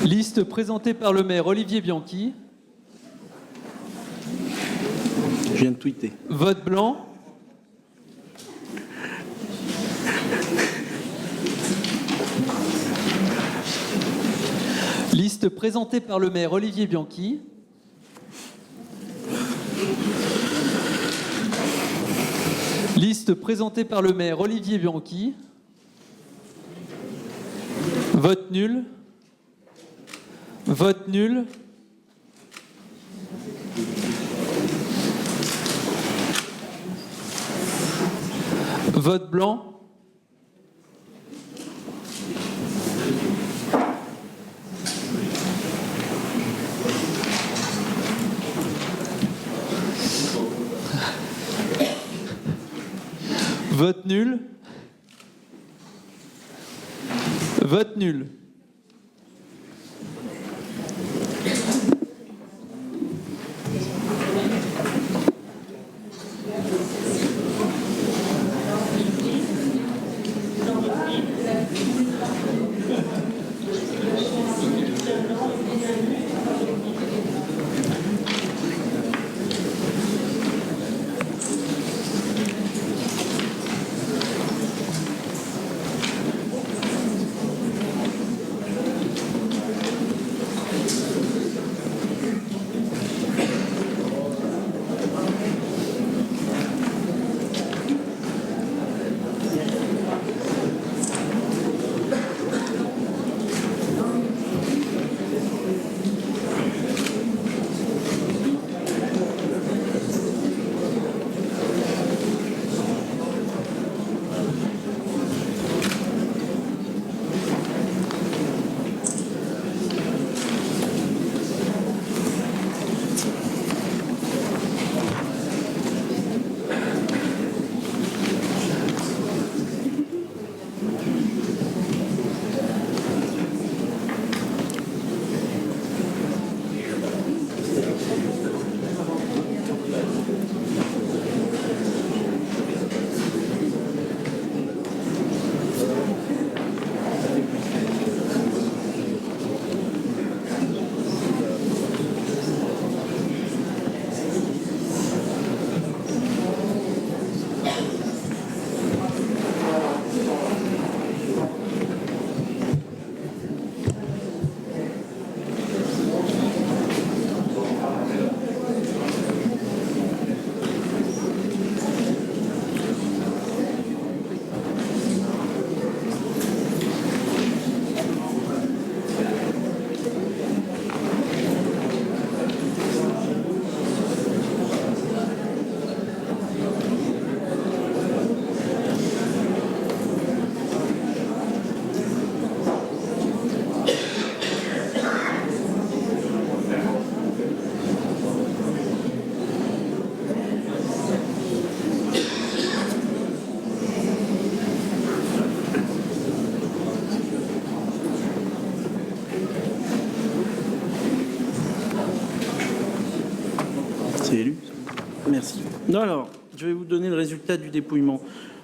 Liste présentée par le maire Olivier Bianchi. Je viens de tweeter. Vote blanc. Liste présentée par le maire Olivier Bianchi. Liste présentée par le maire Olivier Bianchi. Vote nul. Vote nul. Vote blanc. Vote nul. Vote nul. Alors, je vais vous donner le résultat du dépouillement.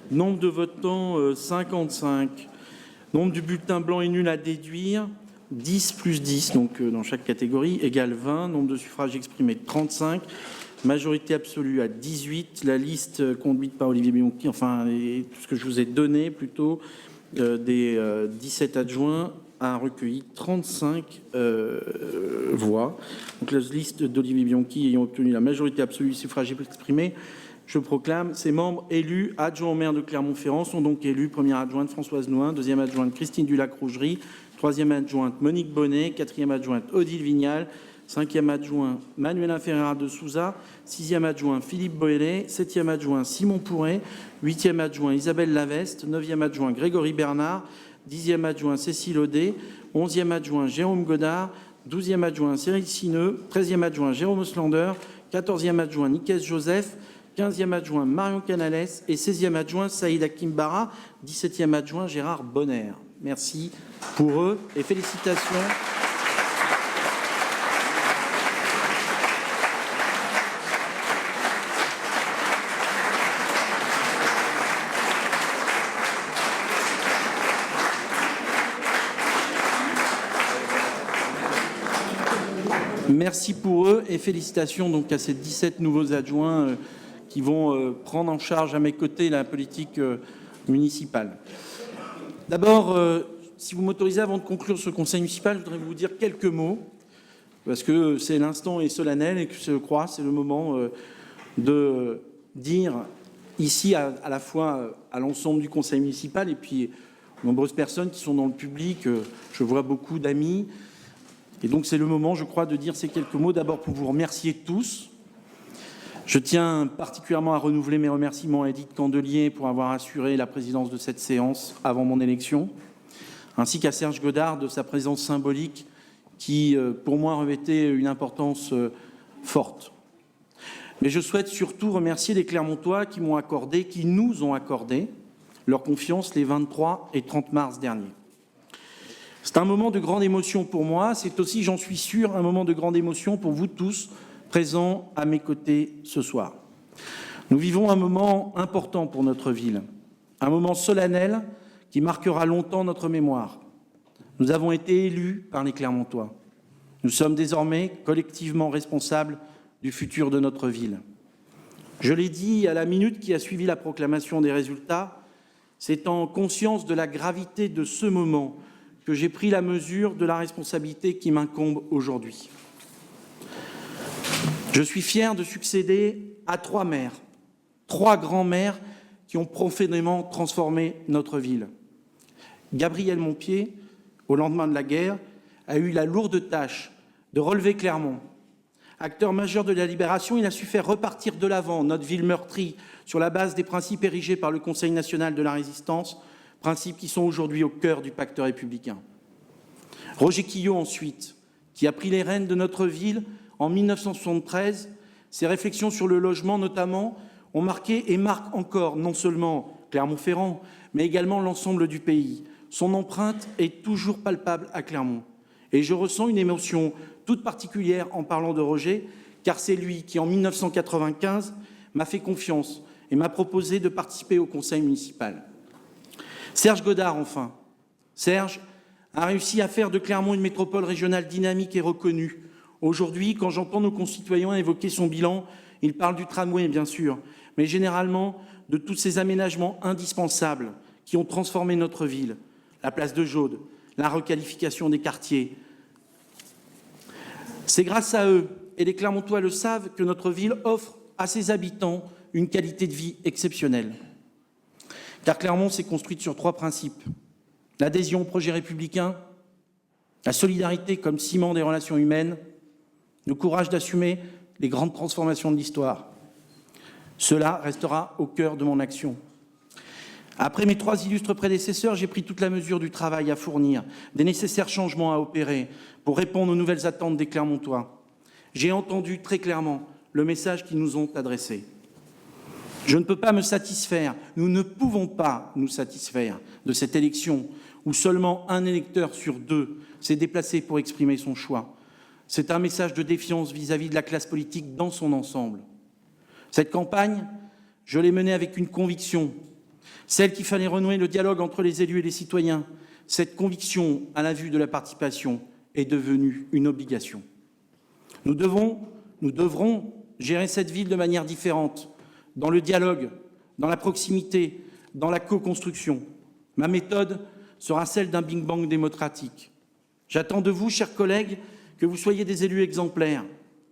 Nombre de votants, 55. Nombre du bulletin blanc et nul à déduire, 10 plus 10, donc dans chaque catégorie, égale 20. Nombre de suffrages exprimés, 35. Majorité absolue à 18. La liste conduite par Olivier Bianchi, enfin, et tout ce que je vous ai donné plutôt, des 17 adjoints, a recueilli 35 voix. Donc la liste d'Olivier Bianchi ayant obtenu la majorité absolue des suffrages exprimés, je proclame ces membres élus adjoints au maire de Clermont-Ferrand sont donc élus. Première adjointe Françoise Nouin, deuxième adjointe Christine Dulac-Rougerie, troisième adjointe Monique Bonnet, quatrième adjointe Odile Vignal, cinquième adjoint Manuela Ferreira de Souza, sixième adjoint Philippe Boélé, septième adjoint Simon Pourret, huitième adjoint Isabelle Laveste, neuvième adjoint Grégory Bernard, dixième adjoint Cécile Audet, onzième adjoint Jérôme Godard, douzième adjoint Cyril Sineux, treizième adjoint Jérôme Oslander, quatorzième adjoint Nicaise Joseph, 15e adjoint Marion Canales et 16e adjoint Saïd Hakim Bara, 17e adjoint Gérard Bonner. Merci pour eux et félicitations. Merci pour eux et félicitations donc à ces 17 nouveaux adjoints qui vont prendre en charge à mes côtés la politique municipale. D'abord, si vous m'autorisez, avant de conclure ce conseil municipal, je voudrais vous dire quelques mots, parce que c'est l'instant est solennel et que je crois c'est le moment de dire ici à la fois à l'ensemble du conseil municipal et puis aux nombreuses personnes qui sont dans le public, je vois beaucoup d'amis, et donc c'est le moment, je crois, de dire ces quelques mots, d'abord pour vous remercier tous. Je tiens particulièrement à renouveler mes remerciements à Edith Candelier pour avoir assuré la présidence de cette séance avant mon élection, ainsi qu'à Serge Godard de sa présence symbolique qui, pour moi, revêtait une importance forte. Mais je souhaite surtout remercier les Clermontois qui m'ont accordé, qui nous ont accordé leur confiance les 23 et 30 mars derniers. C'est un moment de grande émotion pour moi, c'est aussi, j'en suis sûr, un moment de grande émotion pour vous tous, présents à mes côtés ce soir. Nous vivons un moment important pour notre ville, un moment solennel qui marquera longtemps notre mémoire. Nous avons été élus par les Clermontois. Nous sommes désormais collectivement responsables du futur de notre ville. Je l'ai dit à la minute qui a suivi la proclamation des résultats, c'est en conscience de la gravité de ce moment que j'ai pris la mesure de la responsabilité qui m'incombe aujourd'hui. Je suis fier de succéder à 3 maires, 3 grands maires qui ont profondément transformé notre ville. Gabriel Montpied, au lendemain de la guerre, a eu la lourde tâche de relever Clermont. Acteur majeur de la libération, il a su faire repartir de l'avant notre ville meurtrie sur la base des principes érigés par le Conseil national de la résistance, principes qui sont aujourd'hui au cœur du pacte républicain. Roger Quillot ensuite, qui a pris les rênes de notre ville en 1973, ses réflexions sur le logement notamment ont marqué et marquent encore non seulement Clermont-Ferrand, mais également l'ensemble du pays. Son empreinte est toujours palpable à Clermont. Et je ressens une émotion toute particulière en parlant de Roger, car c'est lui qui, en 1995, m'a fait confiance et m'a proposé de participer au conseil municipal. Serge Godard, enfin. Serge a réussi à faire de Clermont une métropole régionale dynamique et reconnue. Aujourd'hui, quand j'entends nos concitoyens évoquer son bilan, ils parlent du tramway, bien sûr, mais généralement de tous ces aménagements indispensables qui ont transformé notre ville. La place de Jaude, la requalification des quartiers. C'est grâce à eux, et les Clermontois le savent, que notre ville offre à ses habitants une qualité de vie exceptionnelle. Car Clermont s'est construite sur 3 principes. L'adhésion au projet républicain, la solidarité comme ciment des relations humaines, le courage d'assumer les grandes transformations de l'histoire. Cela restera au cœur de mon action. Après mes 3 illustres prédécesseurs, j'ai pris toute la mesure du travail à fournir, des nécessaires changements à opérer pour répondre aux nouvelles attentes des Clermontois. J'ai entendu très clairement le message qu'ils nous ont adressé. Je ne peux pas me satisfaire, nous ne pouvons pas nous satisfaire de cette élection où seulement un électeur sur 2 s'est déplacé pour exprimer son choix. C'est un message de défiance vis-à-vis de la classe politique dans son ensemble. Cette campagne, je l'ai menée avec une conviction, celle qu'il fallait renouer le dialogue entre les élus et les citoyens. Cette conviction, à la vue de la participation, est devenue une obligation. Nous devrons gérer cette ville de manière différente, dans le dialogue, dans la proximité, dans la co-construction. Ma méthode sera celle d'un Big Bang démocratique. J'attends de vous, chers collègues, que vous soyez des élus exemplaires,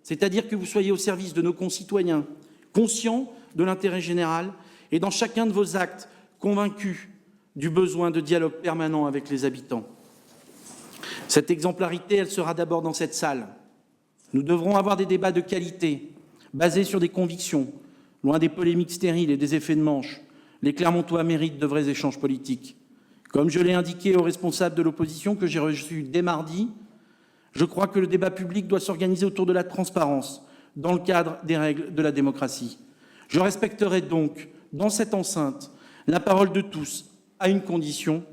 c'est-à-dire que vous soyez au service de nos concitoyens, conscients de l'intérêt général et dans chacun de vos actes, convaincus du besoin de dialogue permanent avec les habitants. Cette exemplarité, elle sera d'abord dans cette salle. Nous devrons avoir des débats de qualité, basés sur des convictions, loin des polémiques stériles et des effets de manche. Les Clermontois méritent de vrais échanges politiques. Comme je l'ai indiqué aux responsables de l'opposition que j'ai reçus dès mardi, je crois que le débat public doit s'organiser autour de la transparence, dans le cadre des règles de la démocratie. Je respecterai donc, dans cette enceinte, la parole de tous, à une condition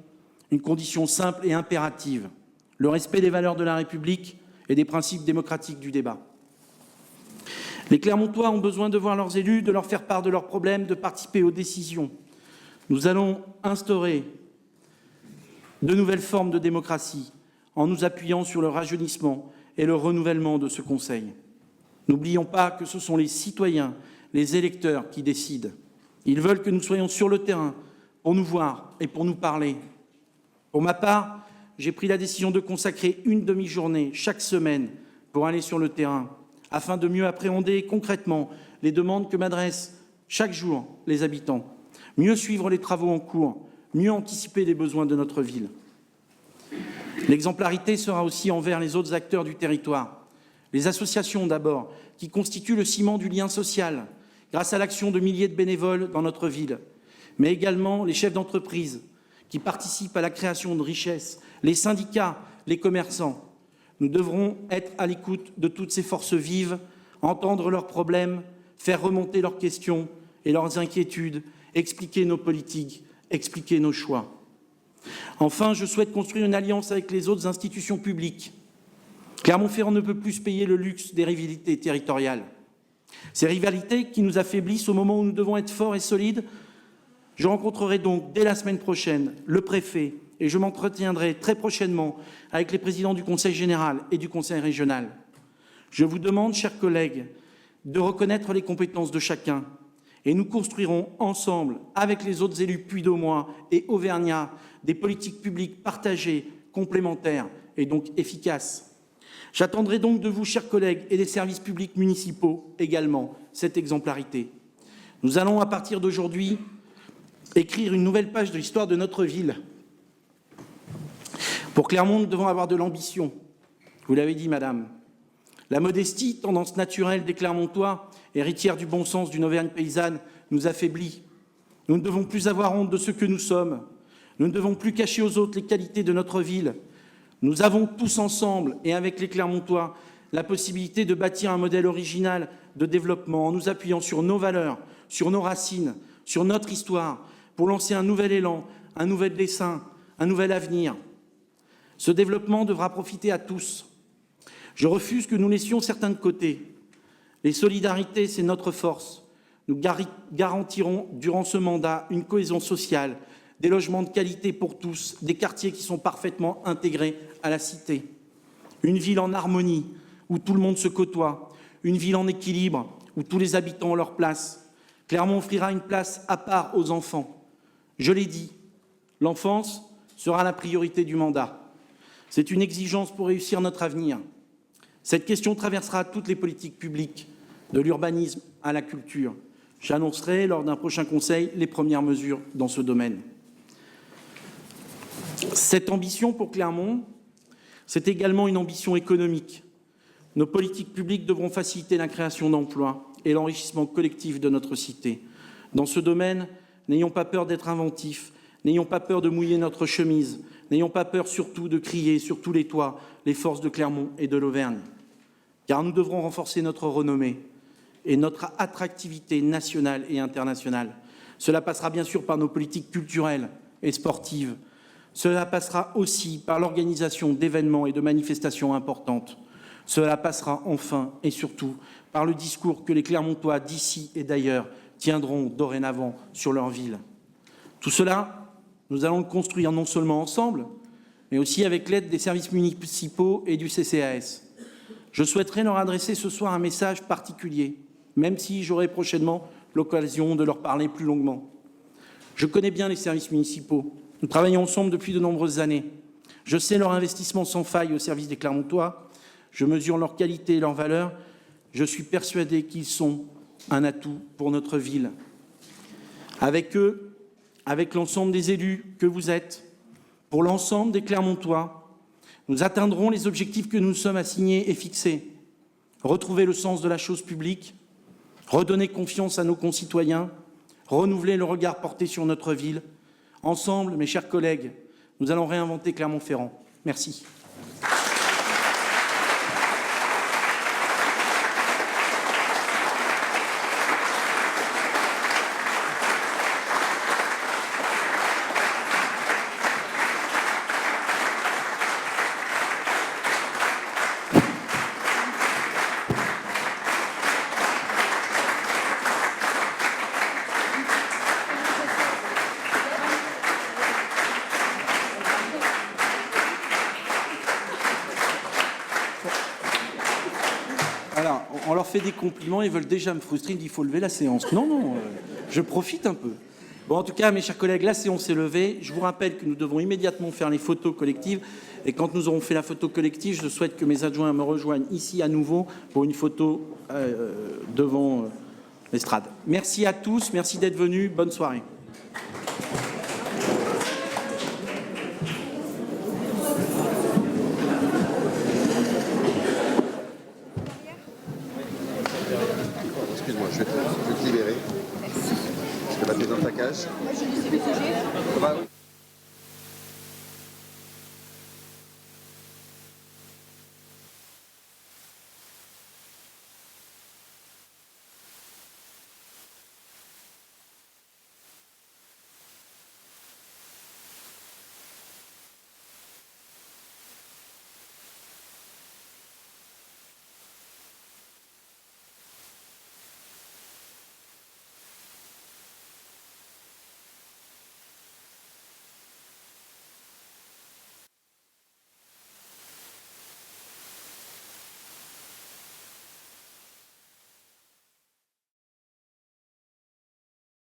simple et impérative, le respect des valeurs de la République et des principes démocratiques du débat. Les Clermontois ont besoin de voir leurs élus, de leur faire part de leurs problèmes, de participer aux décisions. Nous allons instaurer de nouvelles formes de démocratie en nous appuyant sur le rajeunissement et le renouvellement de ce Conseil. N'oublions pas que ce sont les citoyens, les électeurs qui décident. Ils veulent que nous soyons sur le terrain pour nous voir et pour nous parler. Pour ma part, j'ai pris la décision de consacrer une demi-journée chaque semaine pour aller sur le terrain, afin de mieux appréhender concrètement les demandes que m'adressent chaque jour les habitants, mieux suivre les travaux en cours, mieux anticiper les besoins de notre ville. L'exemplarité sera aussi envers les autres acteurs du territoire. Les associations d'abord, qui constituent le ciment du lien social, grâce à l'action de milliers de bénévoles dans notre ville, mais également les chefs d'entreprise qui participent à la création de richesses, les syndicats, les commerçants. Nous devrons être à l'écoute de toutes ces forces vives, entendre leurs problèmes, faire remonter leurs questions et leurs inquiétudes, expliquer nos politiques, expliquer nos choix. Enfin, je souhaite construire une alliance avec les autres institutions publiques. Clermont-Ferrand ne peut plus se payer le luxe des rivalités territoriales. Ces rivalités qui nous affaiblissent au moment où nous devons être forts et solides. Je rencontrerai donc dès la semaine prochaine le préfet et je m'entretiendrai très prochainement avec les présidents du Conseil général et du Conseil régional. Je vous demande, chers collègues, de reconnaître les compétences de chacun et nous construirons ensemble, avec les autres élus puydômois et auvergnats, des politiques publiques partagées, complémentaires et donc efficaces. J'attendrai donc de vous, chers collègues, et des services publics municipaux également, cette exemplarité. Nous allons, à partir d'aujourd'hui, écrire une nouvelle page de l'histoire de notre ville. Pour Clermont, nous devons avoir de l'ambition. Vous l'avez dit, madame. La modestie, tendance naturelle des Clermontois, héritière du bon sens d'une Auvergne paysanne, nous affaiblit. Nous ne devons plus avoir honte de ce que nous sommes. Nous ne devons plus cacher aux autres les qualités de notre ville. Nous avons tous ensemble, et avec les Clermontois, la possibilité de bâtir un modèle original de développement en nous appuyant sur nos valeurs, sur nos racines, sur notre histoire, pour lancer un nouvel élan, un nouvel dessein, un nouvel avenir. Ce développement devra profiter à tous. Je refuse que nous laissions certains de côté. Les solidarités, c'est notre force. Nous garantirons durant ce mandat une cohésion sociale, des logements de qualité pour tous, des quartiers qui sont parfaitement intégrés à la cité. Une ville en harmonie, où tout le monde se côtoie. Une ville en équilibre, où tous les habitants ont leur place. Clermont offrira une place à part aux enfants. Je l'ai dit, l'enfance sera la priorité du mandat. C'est une exigence pour réussir notre avenir. Cette question traversera toutes les politiques publiques, de l'urbanisme à la culture. J'annoncerai lors d'un prochain conseil les premières mesures dans ce domaine. Cette ambition pour Clermont, c'est également une ambition économique. Nos politiques publiques devront faciliter la création d'emplois et l'enrichissement collectif de notre cité. Dans ce domaine, n'ayons pas peur d'être inventifs, n'ayons pas peur de mouiller notre chemise, n'ayons pas peur surtout de crier sur tous les toits les forces de Clermont et de l'Auvergne. Car nous devrons renforcer notre renommée et notre attractivité nationale et internationale. Cela passera bien sûr par nos politiques culturelles et sportives. Cela passera aussi par l'organisation d'événements et de manifestations importantes. Cela passera enfin et surtout par le discours que les Clermontois d'ici et d'ailleurs tiendront dorénavant sur leur ville. Tout cela, nous allons le construire non seulement ensemble, mais aussi avec l'aide des services municipaux et du CCAS. Je souhaiterais leur adresser ce soir un message particulier, même si j'aurai prochainement l'occasion de leur parler plus longuement. Je connais bien les services municipaux. Nous travaillons ensemble depuis de nombreuses années. Je sais leur investissement sans faille au service des Clermontois. Je mesure leur qualité et leur valeur. Je suis persuadé qu'ils sont un atout pour notre ville. Avec eux, avec l'ensemble des élus que vous êtes, pour l'ensemble des Clermontois, nous atteindrons les objectifs que nous sommes assignés et fixés. Retrouver le sens de la chose publique, redonner confiance à nos concitoyens, renouveler le regard porté sur notre ville. Ensemble, mes chers collègues, nous allons réinventer Clermont-Ferrand. Merci. Voilà, on leur fait des compliments, ils veulent déjà me frustrer, ils disent qu'il faut lever la séance. Non, non, je profite un peu. Bon, en tout cas, mes chers collègues, la séance est levée. Je vous rappelle que nous devons immédiatement faire les photos collectives. Et quand nous aurons fait la photo collective, je souhaite que mes adjoints me rejoignent ici à nouveau pour une photo devant l'estrade. Merci à tous, merci d'être venus, bonne soirée. Excuse-moi, je vais te libérer. Merci. Je te la présente ta cage. Moi, je suis